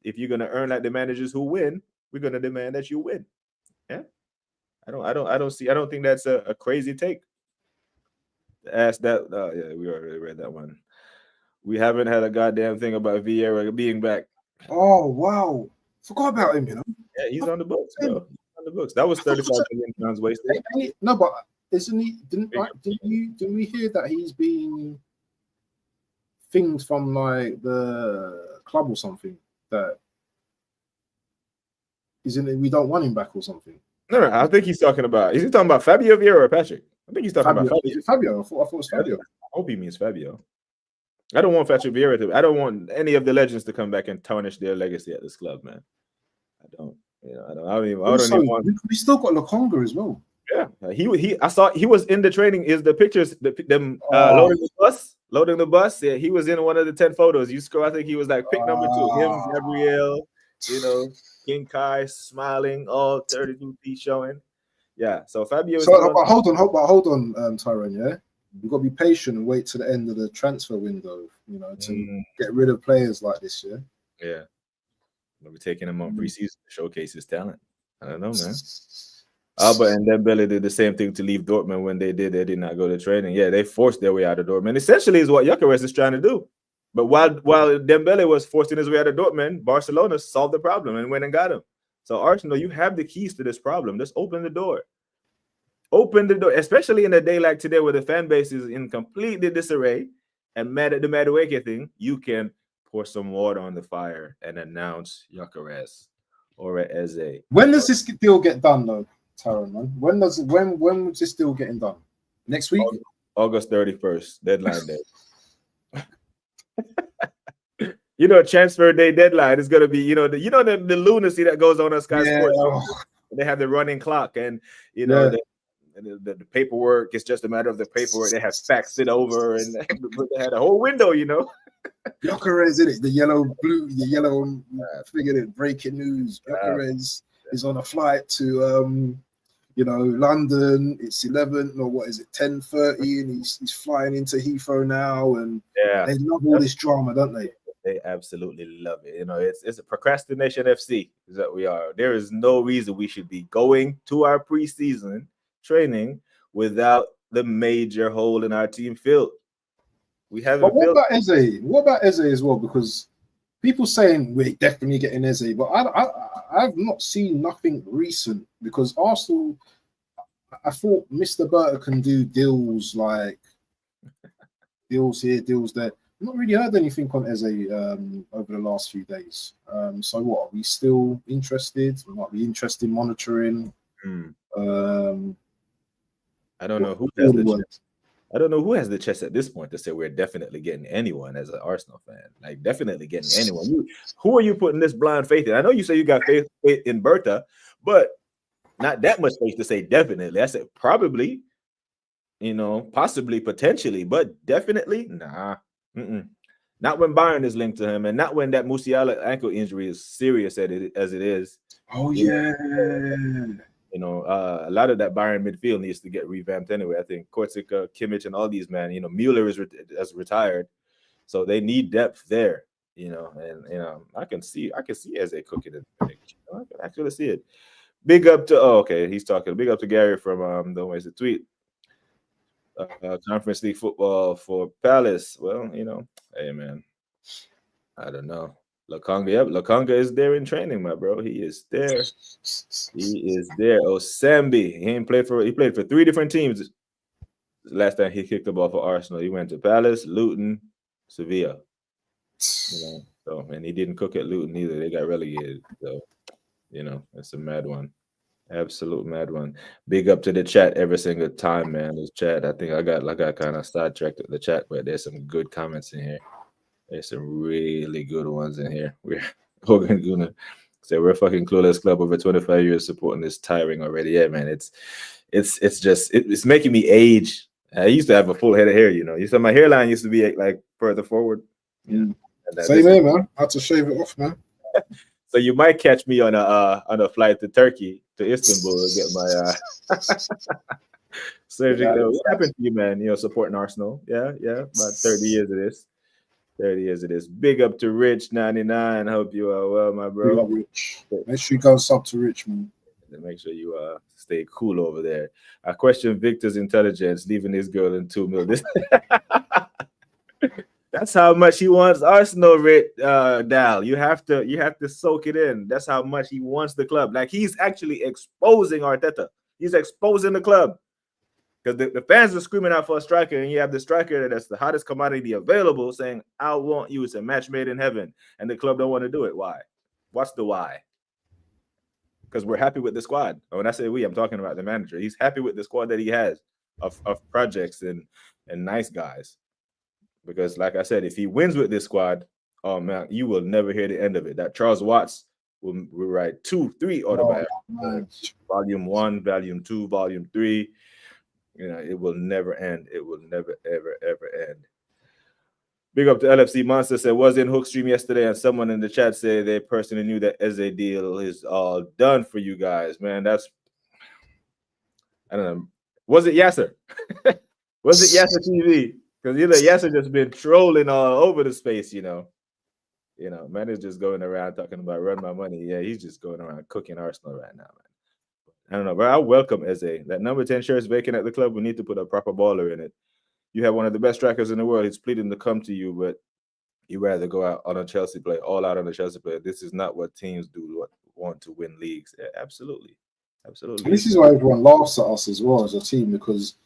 Speaker 1: If you're gonna earn like the managers who win, we're gonna demand that you win. Yeah, I don't think that's a crazy take. Ask that. Yeah, we already read that one. We haven't had a goddamn thing about Vieira being back.
Speaker 2: Oh wow, forgot about him. You know.
Speaker 1: Yeah, he's on the books, bro. He's on the books. That was 35 million pounds wasted.
Speaker 2: No, but isn't he? Didn't we hear that he's been things from like the club or something that isn't it? We don't want him back or something.
Speaker 1: No, I think he's talking about. Is he talking about Fabio Vieira or Patrick? I think he's talking
Speaker 2: Fabio.
Speaker 1: about
Speaker 2: Is
Speaker 1: Fabio.
Speaker 2: it Fabio? I thought it was Fabio.
Speaker 1: I hope he means Fabio. I don't want Patrick Vieira to. I don't want any of the legends to come back and tarnish their legacy at this club, man. I don't. You know, I don't even. I don't
Speaker 2: Also,
Speaker 1: even want.
Speaker 2: we still got Lokonga as well.
Speaker 1: Yeah, he. I saw he was in the training. Is the pictures them
Speaker 2: Oh.
Speaker 1: loading the bus? Loading the bus. Yeah, he was in one of the 10 photos. You scroll. I think he was like pick number 2. Him, Gabriel. You know, King Kai smiling, all 32 feet showing. Yeah. So Fabio is
Speaker 2: So,
Speaker 1: still on.
Speaker 2: but hold on, Tyrone. Yeah, we've got to be patient and wait to the end of the transfer window. You know, to get rid of players like this. Yeah.
Speaker 1: Yeah. We'll be taking him on preseason to showcase his talent. I don't know, man. Alba and Dembele did the same thing to leave Dortmund when they did not go to training. Yeah, they forced their way out of Dortmund. Essentially, is what Gyökeres is trying to do. But while Dembele was forcing his way out of Dortmund, Barcelona solved the problem and went and got him. So Arsenal, you have the keys to this problem. Just open the door. Open the door, especially in a day like today where the fan base is in completely disarray and mad at the Madueke thing. You can pour some water on the fire and announce Gyökeres or Eze.
Speaker 2: When does this deal get done, though, Tyrone? Man? When was this deal getting done? Next week?
Speaker 1: August 31st, deadline day. You know, transfer day deadline is gonna be, the lunacy that goes on Sky Sports. They have the running clock, and the paperwork. It's just a matter of the paperwork. They have faxed it over, and they had a whole window,
Speaker 2: Gyökeres, in it, the yellow figured it. Breaking news: Gyökeres is on a flight to London. It's 11 or what is it, 10:30, and he's flying into Heathrow now. And they love all this drama, don't they?
Speaker 1: They absolutely love it. It's a procrastination FC is that we are. There is no reason we should be going to our preseason training without the major hole in our team filled. We haven't.
Speaker 2: But what about Eze? What about Eze as well? Because people saying we're definitely getting Eze, but I've not seen nothing recent. Because Arsenal, I thought Mr. Berta can do deals like deals here, deals there. I've not really heard anything on Eze over the last few days. So what? Are we still interested? We might be interested in monitoring.
Speaker 1: I don't know who has the chest. I don't know who has the chest at this point to say we're definitely getting anyone as an Arsenal fan. Like definitely getting anyone. Who are you putting this blind faith in? I know you say you got faith in Berta, but not that much faith to say definitely. I said probably, possibly, potentially, but definitely, nah. Not when Bayern is linked to him, and not when that Musiala ankle injury is serious as it is.
Speaker 2: Oh yeah.
Speaker 1: A lot of that Bayern midfield needs to get revamped anyway. I think Kortsika, Kimmich, and all these Mueller is retired, so they need depth there. I can see Eze cooking it. I can actually see it. Big up to he's talking. Big up to Gary from the ways to tweet. Conference League football for Palace. Well, hey man, I don't know. Lokonga is there in training, my bro. He is there. Oh, Sambi. He played for 3 different teams. Last time he kicked the ball for Arsenal. He went to Palace, Luton, Sevilla. And he didn't cook at Luton either. They got relegated. So, it's a mad one. Absolute mad one. Big up to the chat every single time, man. This chat, I think I got kind of sidetracked with the chat, but there's some good comments in here. There's some really good ones in here. We're gonna say we're a fucking clueless club over 25 years supporting this tiring already. Yeah, man. It's making me age. I used to have a full head of hair, You said my hairline used to be like further forward.
Speaker 2: Same here, man. I had to shave it off, man.
Speaker 1: So you might catch me on a flight to Turkey, to Istanbul, and get my surgery. What happened to you, man? Supporting Arsenal. Yeah. About 30 years of this. 30 years of this. Big up to Rich 99. Hope you are well, my bro.
Speaker 2: Big up Rich. Make sure you go sub to Rich, man.
Speaker 1: And make sure you stay cool over there. I question Victor's intelligence, leaving this girl in 2 million. That's how much he wants Arsenal, Dal. You have to soak it in. That's how much he wants the club. Like he's actually exposing Arteta. He's exposing the club. Because the fans are screaming out for a striker, and you have the striker that's the hottest commodity available saying, I want you. It's a match made in heaven. And the club don't want to do it. Why? What's the why? because we're happy with the squad. And when I say we, I'm talking about the manager. He's happy with the squad that he has of projects and nice guys. Because, like I said, if he wins with this squad, oh man, you will never hear the end of it. That Charles Watts will write 2, 3 autobiographies. Volume 1, Volume 2, Volume 3. You know, it will never end. It will never, ever, ever end. Big up to LFC Monster said, was in Hook Stream yesterday, and someone in the chat said they personally knew that Eze deal is all done for you guys. Man, that's, I don't know. Was it Yasser? Was it Yasser TV? Because Yasser just been trolling all over the space, you know. Man is just going around talking about run my money. Yeah, he's just going around cooking Arsenal right now, man. I don't know, but I welcome Eze. That number 10 shirt is vacant at the club. We need to put a proper baller in it. You have one of the best strikers in the world. He's pleading to come to you, but you rather go out on a Chelsea play, all out on a Chelsea play. This is not what teams do, want to win leagues. Yeah, absolutely. Absolutely.
Speaker 2: And this is why everyone laughs at us as well as a team, because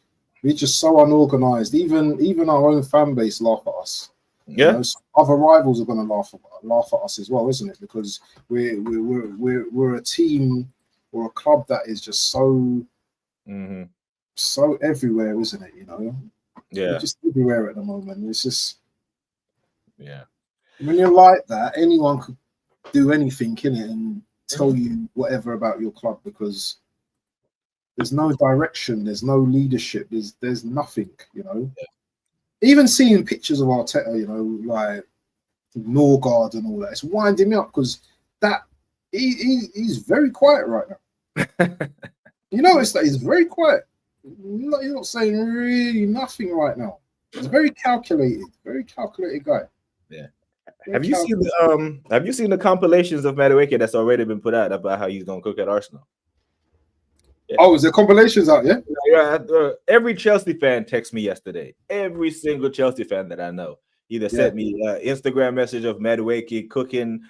Speaker 2: we're just so unorganized. Even our own fan base laugh at us.
Speaker 1: Yeah.
Speaker 2: You know, so other rivals are going to laugh at us as well, isn't it? Because we're a team or a club that is just so so everywhere, isn't it? You know.
Speaker 1: Yeah.
Speaker 2: We're just everywhere at the moment. It's just,
Speaker 1: yeah.
Speaker 2: When you're like that, anyone could do anything in it and tell you whatever about your club, because there's no direction, there's no leadership, there's nothing, you know.
Speaker 1: Yeah.
Speaker 2: Even seeing pictures of Arteta, you know, like Norgard and all that, it's winding me up, because that he's very quiet right now. You notice that he's very quiet. He's not saying really nothing right now. He's very calculated guy.
Speaker 1: Yeah. Have you seen the compilations of Madueke that's already been put out about how he's gonna cook at Arsenal?
Speaker 2: Yeah. Oh, is there compilations out? Yeah.
Speaker 1: Yeah. Every Chelsea fan texted me yesterday. Every single Chelsea fan that I know either sent me Instagram message of Madueke cooking,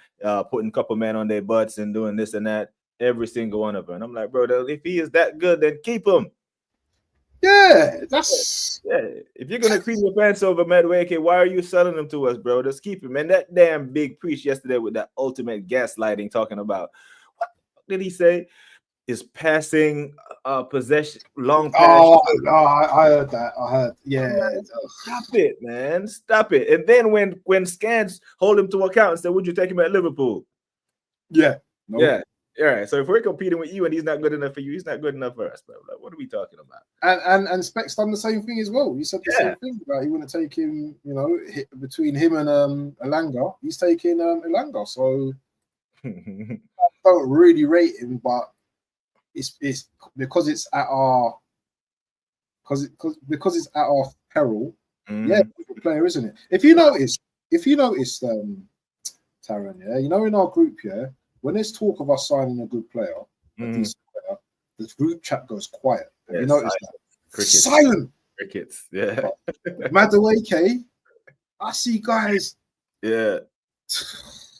Speaker 1: putting a couple men on their butts and doing this and that. Every single one of them. And I'm like, bro, if he is that good, then keep him.
Speaker 2: Yeah, that's
Speaker 1: If you're gonna cream your pants over Madueke, why are you selling them to us, bro? Just keep him. And that damn big priest yesterday with that ultimate gaslighting, talking about what did he say? Is passing possession long pass.
Speaker 2: I heard that.
Speaker 1: Stop it, man. Stop it. And then when Scans hold him to account and say, would you take him at Liverpool?
Speaker 2: Yeah.
Speaker 1: No. Yeah. All right, so if we're competing with you and he's not good enough for you, he's not good enough for us, bro. Like, what are we talking about?
Speaker 2: And Specs done the same thing as well. He said the same thing about he wouldn't take him. You know, between him and Elanga, he's taking Elanga. So I don't really rate him, but it's because it's at our because it's at our peril. Yeah, good player, isn't it? If you notice, Taron, yeah, you know, in our group, yeah. When there's talk of us signing a good player, a decent player, the group chat goes quiet. Have you noticed that?
Speaker 1: Crickets.
Speaker 2: Silent.
Speaker 1: Crickets. Yeah.
Speaker 2: Madueke, I see guys.
Speaker 1: Yeah.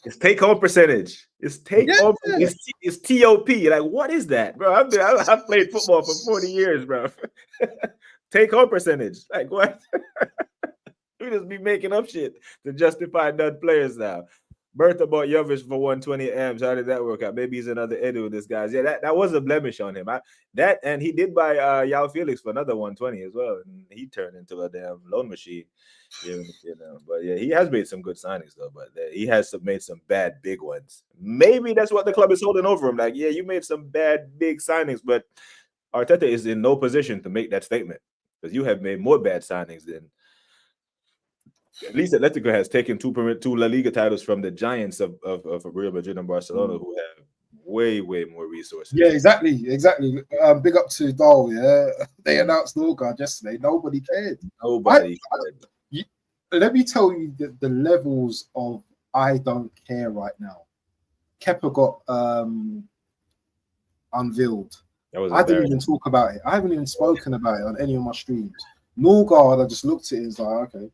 Speaker 1: It's take home percentage. It's take home. It's TOP. Like, what is that, bro? I've played football for 40 years, bro. Take home percentage. Like, what? We just be making up shit to justify done players now. Bertha bought Jovic for 120 M's. How did that work out? Maybe he's another Edu, this guy's. Yeah, that was a blemish on him. And he did buy Yao Felix for another 120 as well. And he turned into a damn loan machine. You know. But yeah, he has made some good signings though. But he has made some bad big ones. Maybe that's what the club is holding over him. Like, yeah, you made some bad big signings, but Arteta is in no position to make that statement because you have made more bad signings than. At least Atletico has taken two La Liga titles from the giants of Real Madrid and Barcelona, who have way more resources.
Speaker 2: Yeah, exactly. Big up to Dal. Yeah, they announced Norgard yesterday. Nobody cared. Let me tell you the levels of I don't care right now. Kepa got unveiled. I didn't even talk about it. I haven't even spoken about it on any of my streams. Norgard, I just looked at it and was like, okay.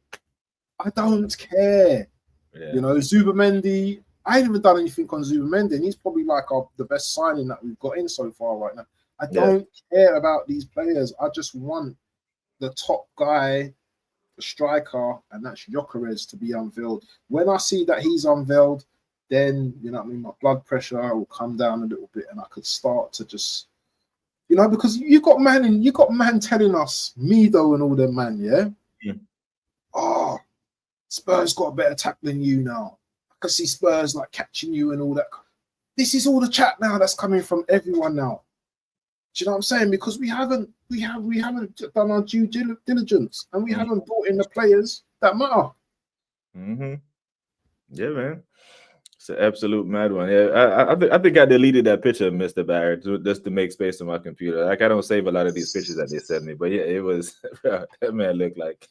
Speaker 2: I don't care. Yeah. You know, Zubamendi, I ain't even done anything on Zubamendi, and he's probably like the best signing that we've got in so far right now. I don't care about these players. I just want the top guy, the striker, and that's Gyökeres to be unveiled. When I see that he's unveiled, then you know what I mean, my blood pressure will come down a little bit, and I could start to just, you know, because you got man telling us, Mido and all them man, yeah. Oh, Spurs got a better attack than you now. I can see Spurs like catching you and all that. This is all the chat now that's coming from everyone now. Do you know what I'm saying? Because we haven't done our due diligence, and we haven't brought in the players that matter.
Speaker 1: Yeah, man. It's an absolute mad one. Yeah, I think I deleted that picture of Mr. Barrett just to make space on my computer. Like, I don't save a lot of these pictures that they send me, but yeah, it was that man looked like.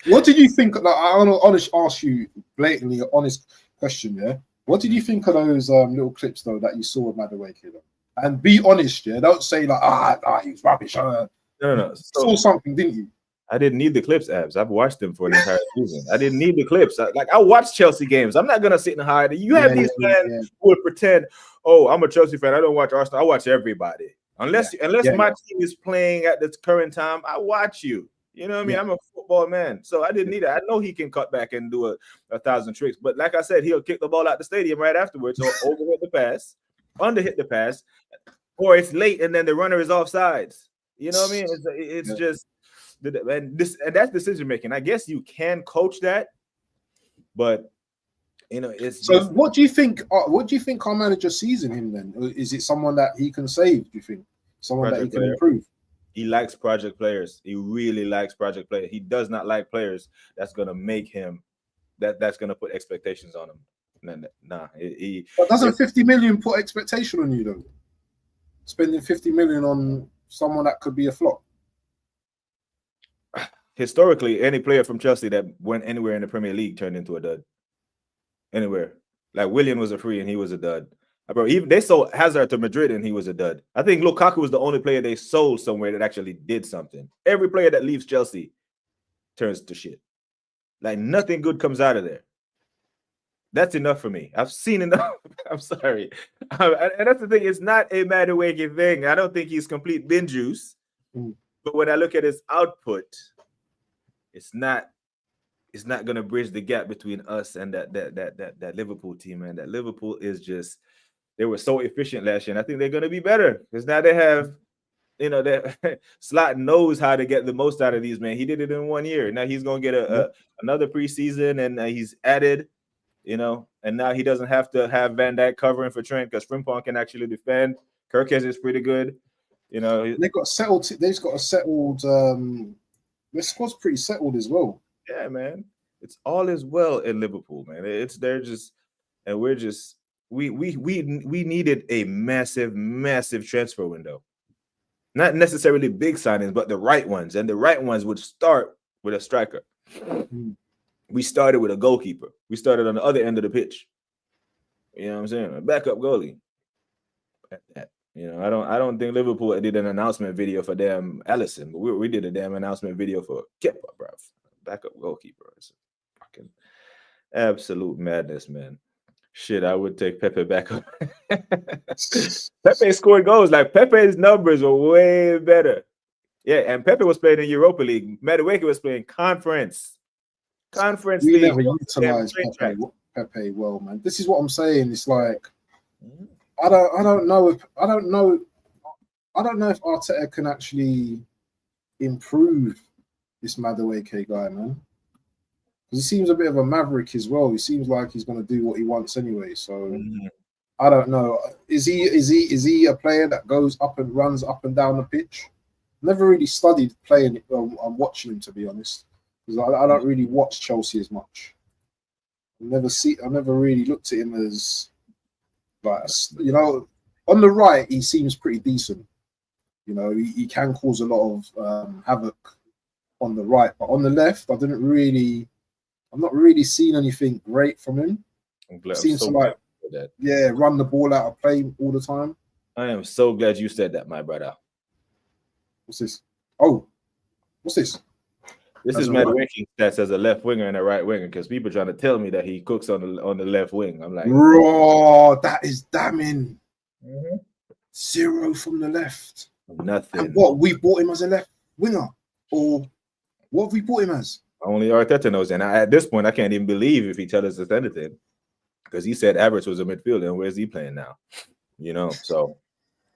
Speaker 2: What did you think? Like, I want to ask you blatantly an honest question. Yeah, what did you think of those little clips though that you saw of Madueke? And be honest, yeah. Don't say like he's rubbish.
Speaker 1: No.
Speaker 2: Saw something, didn't you?
Speaker 1: I didn't need the clips, Abs. I've watched them for the entire season. I didn't need the clips. I watch Chelsea games. I'm not gonna sit and hide. You have these fans who would pretend, oh, I'm a Chelsea fan. I don't watch Arsenal. I watch everybody. Unless my team is playing at this current time, I watch you. You know what I mean? I'm a football man, so I didn't need it. I know he can cut back and do 1,000 tricks, but like I said, he'll kick the ball out the stadium right afterwards, or overhit the pass, underhit the pass, or it's late and then the runner is offsides. You know what I mean? It's just. And that's decision making. I guess you can coach that, but you know, it's
Speaker 2: so. What do you think? What do you think our manager sees in him? Then is it someone that he can save? Do you think someone that he can improve?
Speaker 1: He likes project players. He really likes project players. He does not like players that's gonna make him that's gonna put expectations on him. Nah.
Speaker 2: But doesn't 50 million put expectation on you though? Spending 50 million on someone that could be a flop.
Speaker 1: Historically, any player from Chelsea that went anywhere in the Premier League turned into a dud. Anywhere. Like Willian was a free and he was a dud. Bro, even they sold Hazard to Madrid and he was a dud. I think Lukaku was the only player they sold somewhere that actually did something. Every player that leaves Chelsea turns to shit. Like nothing good comes out of there. That's enough for me. I've seen enough. I'm sorry. And that's the thing. It's not a Madueke thing. I don't think he's complete bin juice. But when I look at his output, it's not going to bridge the gap between us and that Liverpool team, man. That Liverpool is just, they were so efficient last year, and I think they're going to be better because now they have, you know, that Slot knows how to get the most out of these, man. He did it in 1 year. Now he's going to get another preseason, and he's added, you know, and now he doesn't have to have Van Dijk covering for Trent because Frimpong can actually defend. Kirkes is pretty good, you know.
Speaker 2: They've got settled. They've got a settled. Their squad's pretty settled as well.
Speaker 1: Yeah, man. It's all as well in Liverpool, man. They're just, and we're just, we needed a massive transfer window. Not necessarily big signings, but the right ones. And the right ones would start with a striker. We started with a goalkeeper. We started on the other end of the pitch. You know what I'm saying? A backup goalie. You know, I don't think Liverpool did an announcement video for damn Alisson, but we did a damn announcement video for Kepa, bro. Backup goalkeeper. It's fucking absolute madness, man. Shit, I would take Pepe back up. Pepe scored goals. Like Pepe's numbers were way better. Yeah, and Pepe was playing in Europa League. Madueke was playing conference.
Speaker 2: We
Speaker 1: league.
Speaker 2: never utilized Pepe well, man. This is what I'm saying. It's like I don't know if Arteta can actually improve this Madueke guy, man. Because he seems a bit of a maverick as well. He seems like he's going to do what he wants anyway. So I don't know. Is he a player that goes up and runs up and down the pitch? Never really studied playing. I'm watching him, to be honest, because I don't really watch Chelsea as much. I never really looked at him as, like, you know, on the right he seems pretty decent. You know, he can cause a lot of havoc on the right, but on the left, I'm not really seeing anything great from him. Seems to like, run the ball out of play all the time.
Speaker 1: I am so glad you said that, my brother.
Speaker 2: What's this? Oh, what's this?
Speaker 1: This is Madueke stats as a left winger and a right winger, because people trying to tell me that he cooks on the left wing. I'm like,
Speaker 2: bro, that is damning. 0 from the left.
Speaker 1: Nothing.
Speaker 2: And what, we bought him as a left winger, or what have we bought him as?
Speaker 1: Only Arteta knows, and at this point, I can't even believe if he tells us anything. because he said Havertz was a midfielder, and where's he playing now? You know, so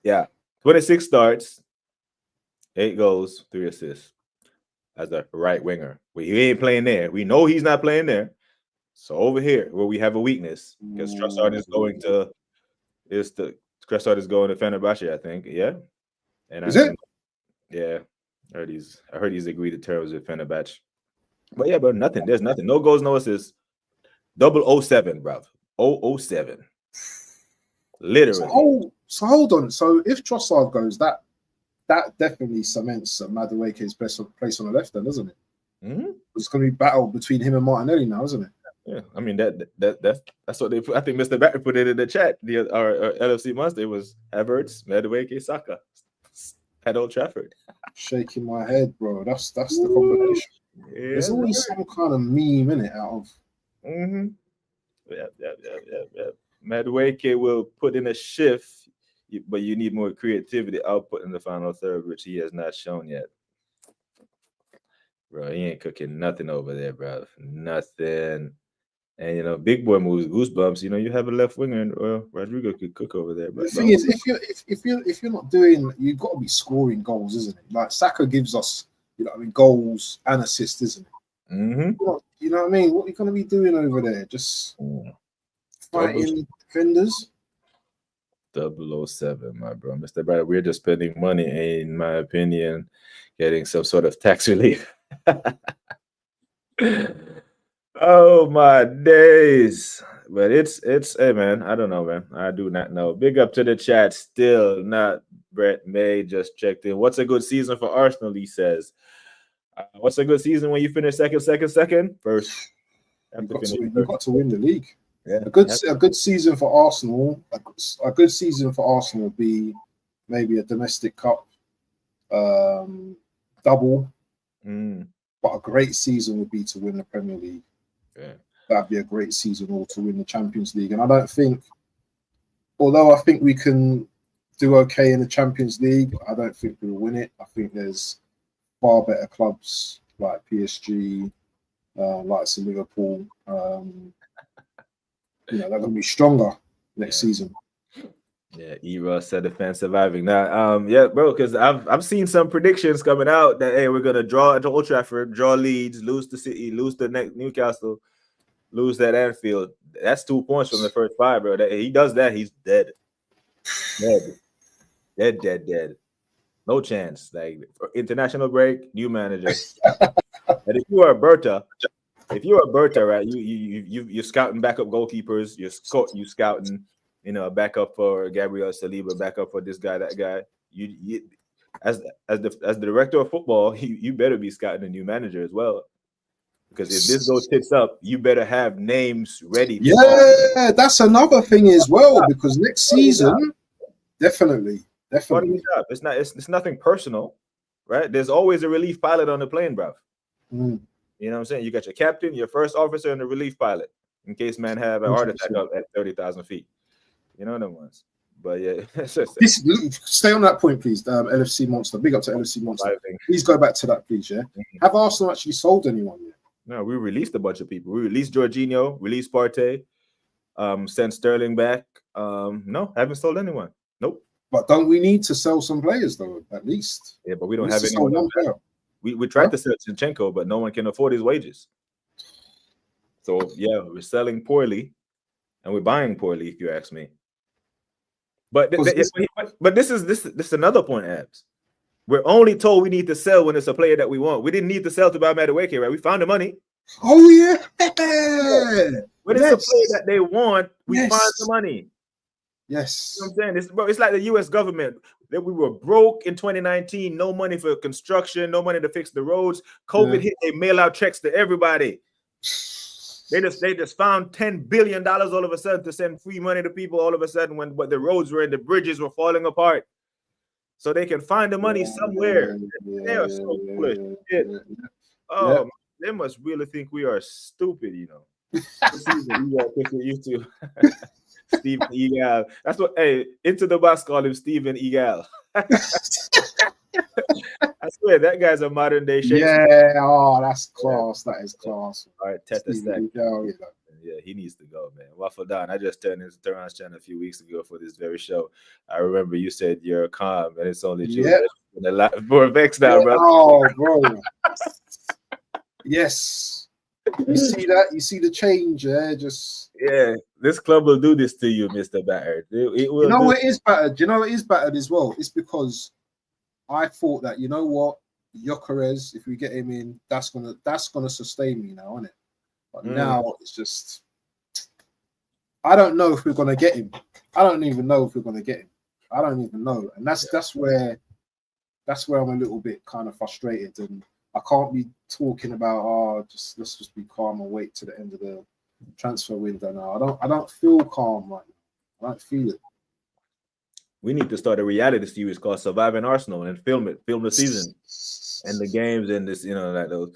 Speaker 1: yeah, 26 starts, 8 goals, 3 assists as a right winger. Well, he ain't playing there. We know he's not playing there. So over here, where we have a weakness, because Trossard is going to Trossard is going to Fenerbahce, I think. Yeah, and
Speaker 2: Is it?
Speaker 1: Yeah, I heard he's agreed to terms with Fenerbahce. But yeah, bro, nothing. There's nothing. No goals, no assists. 007, bro. 007. Literally.
Speaker 2: So hold on. So if Trossard goes, that definitely cements Madueke's place on the left, then, doesn't it?
Speaker 1: Mm-hmm.
Speaker 2: It's going to be battle between him and Martinelli now, isn't it?
Speaker 1: Yeah, I mean that's what they put. I think Mr. Backer put it in the chat. Our LFC Monster was Havertz, Madueke, Saka at Old Trafford.
Speaker 2: Shaking my head, bro. That's the combination.
Speaker 1: Yeah,
Speaker 2: There's always some kind of meme in it out of.
Speaker 1: Mm-hmm. Yeah. Madueke will put in a shift, but you need more creativity output in the final third, which he has not shown yet. Bro, he ain't cooking nothing over there, bro. Nothing. And you know, big boy moves, goosebumps. You know, you have a left winger, and Rodrigo could cook over there. But
Speaker 2: The thing is, if you're not doing, you've got to be scoring goals, isn't it? Like Saka gives us, goals and assists, isn't it?
Speaker 1: Mm-hmm.
Speaker 2: You know what I mean? What are you going to be doing over there? Just fighting defenders?
Speaker 1: 007, my bro. Mr. Brother, we're just spending money, in my opinion, getting some sort of tax relief. Oh my days. But it's hey man, I don't know, man. I do not know. Big up to the chat. Still not Brett May just checked in. What's a good season for Arsenal? He says. What's a good season when you finish second? First.
Speaker 2: You've got to win the league.
Speaker 1: Yeah.
Speaker 2: A good season for Arsenal. A good season for Arsenal would be maybe a domestic cup double. But a great season would be to win the Premier League.
Speaker 1: Yeah.
Speaker 2: That'd be a great season, or to win the Champions League. And I don't think, although I think we can do okay in the Champions League, I don't think we'll win it. I think there's far better clubs like PSG, like Liverpool. They're going to be stronger next season.
Speaker 1: Yeah, E-Ross said the fan surviving. Now, bro, because I've seen some predictions coming out that, hey, we're going to draw at Old Trafford, draw Leeds, lose to City, lose to Newcastle, lose at Anfield. That's 2 points from the first 5, bro. He does that, he's dead. Dead. No chance. Like, international break, new manager. And if you are Berta, right, you're scouting backup goalkeepers, you're scouting, a backup for Gabriel Saliba, backup for this guy, that guy. You as the director of football, you better be scouting a new manager as well. Because if this goes tits up, you better have names ready.
Speaker 2: Yeah, that's another thing as well. Because next season, definitely.
Speaker 1: It's nothing personal, right? There's always a relief pilot on the plane, bro. You know what I'm saying? You got your captain, your first officer, and the relief pilot in case man have a heart attack up at 30,000 feet. You know them ones. But yeah,
Speaker 2: stay on that point, please. LFC Monster, big up to LFC Monster. Please go back to that, please. Yeah. Have Arsenal actually sold anyone yet?
Speaker 1: No, we released a bunch of people. We released Jorginho, released Partey, sent Sterling back. No, haven't sold anyone. Nope.
Speaker 2: But don't we need to sell some players though? At least.
Speaker 1: Yeah, but we don't have anyone. We tried to sell Zinchenko, but no one can afford his wages. So yeah, we're selling poorly, and we're buying poorly, if you ask me. But this is another point, Abs. We're only told we need to sell when it's a player that we want. We didn't need to sell to buy Madueke, right? We found the money.
Speaker 2: Oh yeah.
Speaker 1: When it's a player that they want, we find the money.
Speaker 2: Yes.
Speaker 1: You know what I'm saying? It's like the U.S. government. That we were broke in 2019, no money for construction, no money to fix the roads. COVID hit, they mail out checks to everybody. They just found $10 billion all of a sudden to send free money to people all of a sudden when the roads were and the bridges were falling apart. So they can find the money somewhere. They are so foolish. Oh, they must really think we are stupid, you know. Used to Steven Egal. That's what, hey, Into the Box call him Steven Egal. I swear that guy's a modern day Shakespeare.
Speaker 2: Yeah, that's class. That is class.
Speaker 1: All right, Teta Stack. Yeah, he needs to go, man. Waffle Down. I just turned into Tehran's channel a few weeks ago for this very show. I remember you said you're calm, and it's only true.
Speaker 2: Yeah.
Speaker 1: A lot more vexed now,
Speaker 2: Yeah.
Speaker 1: bro.
Speaker 2: Oh, bro. Yes. You see that? You see the change, yeah? Just
Speaker 1: Yeah, this club will do this to you, Mr. Battered. It will
Speaker 2: you know
Speaker 1: do.
Speaker 2: what is battered? Do you know what is battered as well? It's because I thought that, you know what, Gyökeres, if we get him in, that's gonna sustain me now, isn't it? But now it's just I don't know if we're gonna get him. I don't even know if we're gonna get him. I don't even know. And that's where I'm a little bit kind of frustrated, and I can't be talking about let's just be calm and wait to the end of the transfer window now. I don't feel calm right now. I don't feel it.
Speaker 1: We need to start a reality series called Surviving Arsenal and film the season and the games and this, like those.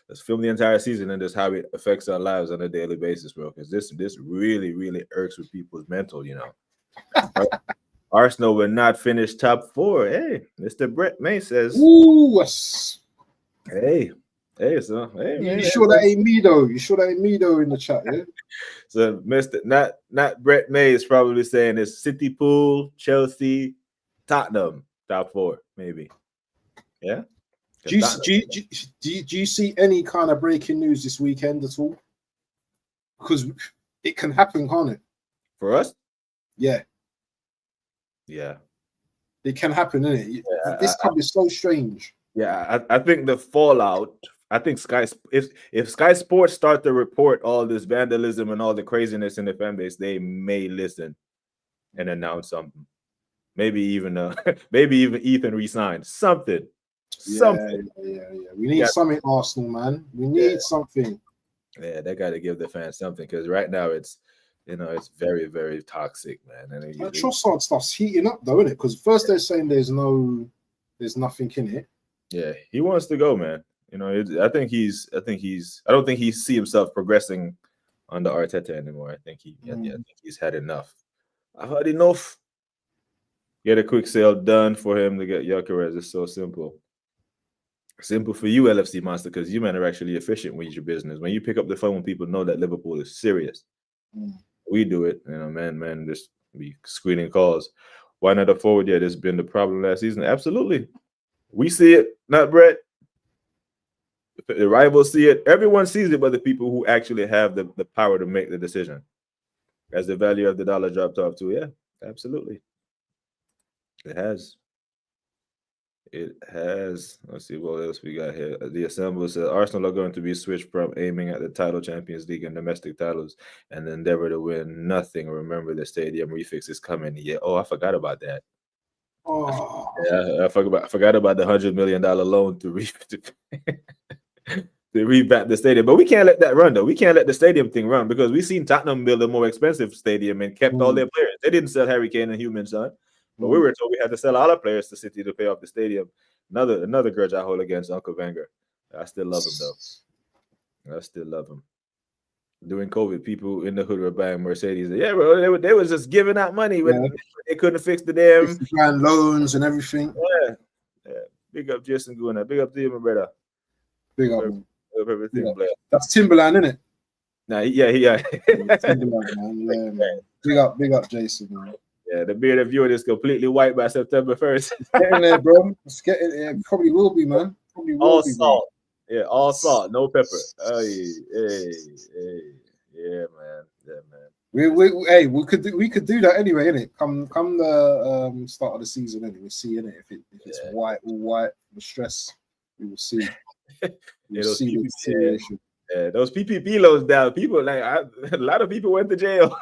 Speaker 1: Let's film the entire season and just how it affects our lives on a daily basis, bro. Because this really, really irks with people's mental, Arsenal will not finish top 4. Hey, Mr. Brett May says.
Speaker 2: Ooh,
Speaker 1: hey, so hey, man.
Speaker 2: You sure that ain't me though? You sure that ain't me though in the chat, yeah?
Speaker 1: So Mr. Not Brett May is probably saying it's City, Pool, Chelsea, Tottenham, top 4, maybe. Yeah.
Speaker 2: Do you see any kind of breaking news this weekend at all? Because it can happen, can't it?
Speaker 1: For us?
Speaker 2: Yeah.
Speaker 1: Yeah.
Speaker 2: It can happen, innit?
Speaker 1: Yeah,
Speaker 2: this club is so strange.
Speaker 1: Yeah, I think the fallout. I think if Sky Sports start to report all this vandalism and all the craziness in the fan base, they may listen and announce something. Maybe even Ethan resigned something.
Speaker 2: Yeah. We need something, Arsenal, man. We need something.
Speaker 1: Yeah, they got to give the fans something because right now it's very, very toxic, man. And
Speaker 2: Trossard stuff's heating up though, isn't it? Because first they're saying there's nothing in it.
Speaker 1: Yeah, he wants to go, man. I don't think he see himself progressing under Arteta anymore. I think he's had enough. I've had enough. Get a quick sale done for him to get Gyökeres. It's so simple. Simple for you, LFC Master, because you men are actually efficient with your business. When you pick up the phone when people know that Liverpool is serious, we do it. Man, just be screening calls. Why not a forward? Yeah, there's been the problem last season. Absolutely. We see it, not Brett. The rivals see it. Everyone sees it, but the people who actually have the power to make the decision. As the value of the dollar dropped off too. Yeah, absolutely. It has. Let's see what else we got here. The Assembly says Arsenal are going to be switched from aiming at the title, Champions League, and domestic titles, and the endeavor to win nothing. Remember, the stadium refix is coming. Yeah. Oh, I forgot about that.
Speaker 2: Oh.
Speaker 1: Yeah, I forgot about the $100 million loan to revamp the stadium. But we can't let that run, though. We can't let the stadium thing run because we've seen Tottenham build a more expensive stadium and kept all their players. They didn't sell Harry Kane and Heung-min Son. But we were told we had to sell all our players to City to pay off the stadium. Another grudge I hold against Uncle Wenger. I still love him, though. I still love him. During COVID, people in the hood were buying Mercedes. Yeah, bro, they was just giving out money when they couldn't fix the damn
Speaker 2: loans and everything.
Speaker 1: Yeah. Big up Jason Guna. Big up to you, my brother.
Speaker 2: Big up
Speaker 1: everything, Blair.
Speaker 2: That's Timberland, isn't it?
Speaker 1: Nah, yeah.
Speaker 2: Timberland, man. Yeah, man. Big up, Jason, man.
Speaker 1: Yeah, the bearded viewer is completely white by September 1st.
Speaker 2: Get in there, bro. Let's get in there. Probably will be, man.
Speaker 1: All salt. Bro. Yeah, all salt, no pepper. Hey. Yeah, man.
Speaker 2: We could do that anyway, innit? Come the start of the season, anyway. We'll see, innit? If it's white, the stress, we will see.
Speaker 1: We'll see the situation. Yeah, those PPP loans down. People a lot of people went to jail.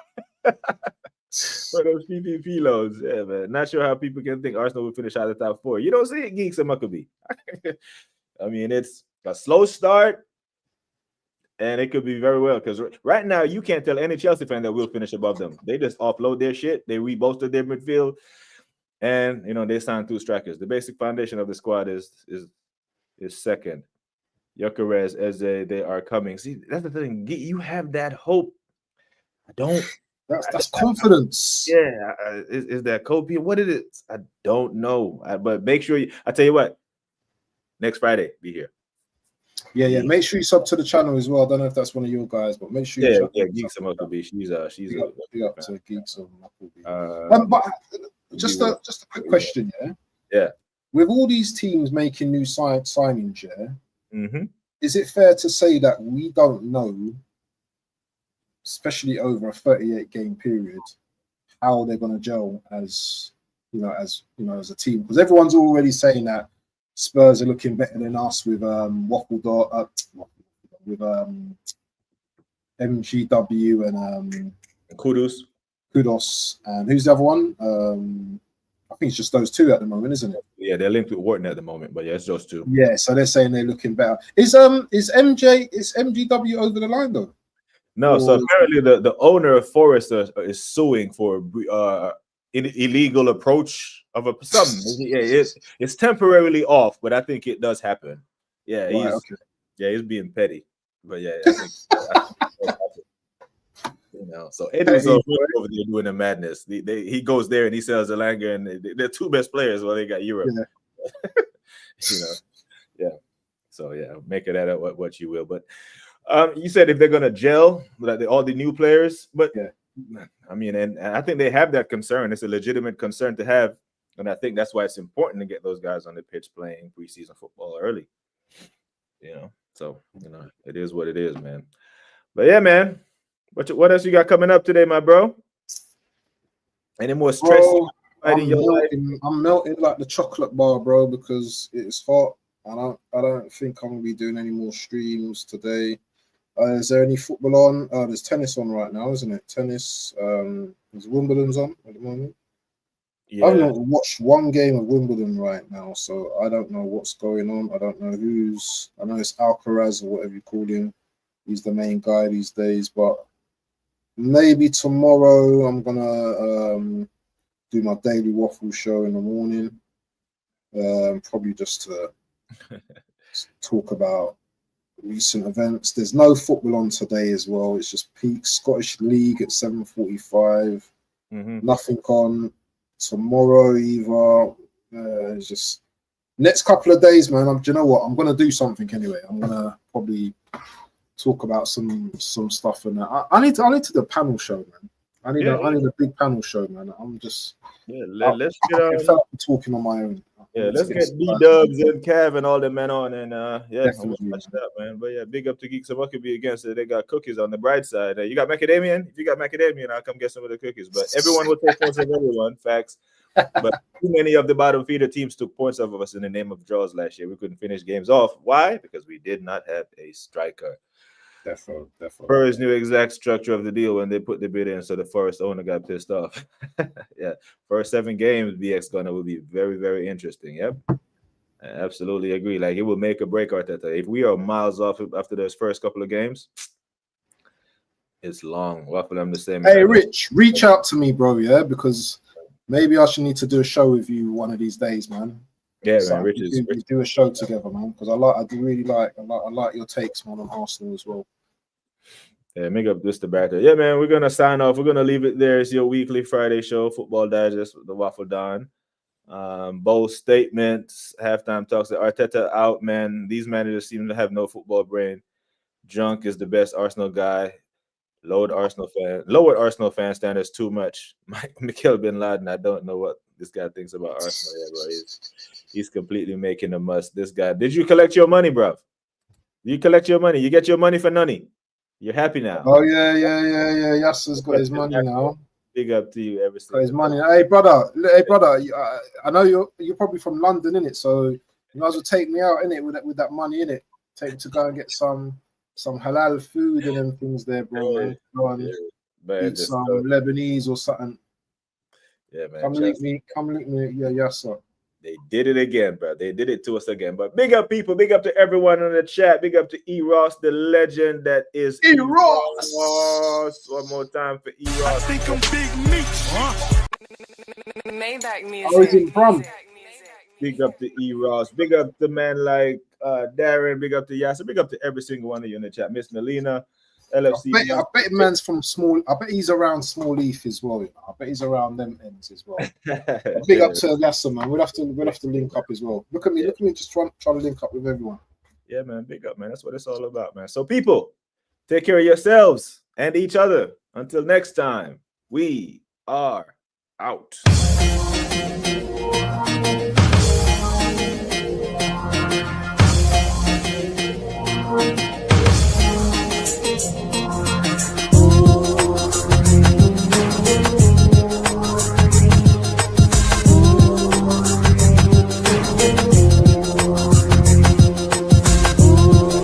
Speaker 1: For those PPP loans, yeah, man. Not sure how people can think Arsenal will finish out of the top 4. You don't see it, Geeks and Muckaby. I mean, it's a slow start, and it could be very well because right now you can't tell any Chelsea fan that we'll finish above them. They just offload their shit, they rebolster their midfield, and they signed 2 strikers. The basic foundation of the squad is second. Gyökeres, Eze, they are coming. See, that's the thing. You have that hope. I don't.
Speaker 2: That's confidence.
Speaker 1: Yeah, is that copium? What it is? I don't know. But make sure I tell you what. Next Friday, be here.
Speaker 2: Yeah. Make sure you sub to the channel as well. I don't know if that's one of your guys, but make sure you
Speaker 1: Geeks and Muckleby. She's
Speaker 2: big up to Geeks and Muckleby. But just a quick question,
Speaker 1: Yeah.
Speaker 2: With all these teams making new signings,
Speaker 1: Mm-hmm.
Speaker 2: is it fair to say that we don't know, especially over a 38 game period, how they're going to gel as a team? Because everyone's already saying that Spurs are looking better than us with MGW and Kudos, and who's the other one? I think it's just those two at the moment, isn't it?
Speaker 1: Yeah, they're linked with Wharton at the moment, but yeah, it's those two.
Speaker 2: Yeah, so they're saying they're looking better. Is MGW over the line though?
Speaker 1: No, so apparently the owner of Forest is suing for illegal approach of something. Yeah, it's temporarily off, but I think it does happen. Yeah, he's being petty, but yeah, I think so Eddie's over there doing the madness. He goes there and he sells Elanga, and they're two best players. Well, they got Europe. Yeah. So yeah, make it at what you will. But you said if they're gonna gel, like all the new players, but I mean, and I think they have that concern. It's a legitimate concern to have, and I think that's why it's important to get those guys on the pitch playing preseason football early. So it is what it is, man. But yeah, man. What else you got coming up today, my bro? Any more stress?
Speaker 2: I'm melting like the chocolate bar, bro, because it's hot. I don't think I'm gonna be doing any more streams today. Is there any football on? There's tennis on right now, isn't it? Tennis. There's Wimbledon's on at the moment. Yeah. I haven't watched one game of Wimbledon right now, so I don't know what's going on. I don't know I know it's Alcaraz or whatever you call him. He's the main guy these days, but maybe tomorrow I'm gonna do my daily waffle show in the morning. Probably just to talk about recent events. There's no football on today as well. It's just peak Scottish League at 7:45. Nothing on tomorrow either. It's just next couple of days, man. Do you know what? I'm gonna do something anyway. I'm gonna probably talk about some stuff and that. I need to do a panel show, man. I need a big panel show, man. I'm just
Speaker 1: let's get
Speaker 2: talking on my own.
Speaker 1: Yeah, let's get D-Dubs and Cav and all the men on, and I'm gonna watch that, man. But yeah, big up to Geeks and Muckleby against it. They got cookies on the bright side. You got macadamia? If you got macadamia, I'll come get some of the cookies. But everyone will take points of everyone. Facts. But too many of the bottom feeder teams took points off of us in the name of draws last year. We couldn't finish games off. Why? Because we did not have a striker.
Speaker 2: Definitely.
Speaker 1: Spurs knew exact structure of the deal when they put the bid in, so the Forest owner got pissed off. Yeah, first 7 games, BX Gunner will be very, very interesting. Yep, I absolutely agree. Like, it will make or break Arteta. If we are miles off after those first couple of games, it's long. Waffle them the same.
Speaker 2: Hey, Rich, reach out to me, bro. Yeah, because maybe I should need to do a show with you one of these days, man.
Speaker 1: Yeah, man. Rich
Speaker 2: do a show together, man. Because I do really like your takes, man, on Arsenal as well.
Speaker 1: Yeah, make up this the batter. Yeah, man, we're gonna sign off. We're gonna leave it there. It's your weekly Friday show, Football Digest with the Waffle Don. Bold statements, halftime talks. Arteta out, man. These managers seem to have no football brain. Junk is the best Arsenal guy. Lowered Arsenal fan standards too much. Mikel Bin Laden, I don't know what this guy thinks about Arsenal yet, bro. He's completely making a must. This guy. Did you collect your money, bro? You collect your money. You get your money for none. You're happy now.
Speaker 2: Oh yeah. Yasser's got his money now.
Speaker 1: Big up to you, every single.
Speaker 2: Got his money. Hey brother. I know you're probably from London, innit? So you might as well take me out, innit, with that money, innit? Take me to go and get some halal food and them things there, bro. Go on, eat some Lebanese or something.
Speaker 1: Yeah, man.
Speaker 2: Come link me. Yeah, Yasser.
Speaker 1: They did it again, bro. They did it to us again. But big up, people. Big up to everyone in the chat. Big up to E. Ross, the legend that is
Speaker 2: E. Ross.
Speaker 1: One more time for E. Ross.
Speaker 3: I think I'm Big Meech.
Speaker 4: Maybach music.
Speaker 2: Oh, he's in from.
Speaker 1: Big up to E. Ross. Big up to man like Darren. Big up to Yasser. Big up to every single one of you in the chat. Miss Melina, LFC.
Speaker 2: I bet man's from Small. I bet he's around Small Leaf as well. I bet he's around them ends as well. Big up to Yasser, man. We'll have to link up as well. Look at me. Just trying to link up with everyone.
Speaker 1: Yeah, man. Big up, man. That's what it's all about, man. So, people, take care of yourselves and each other. Until next time, we are out.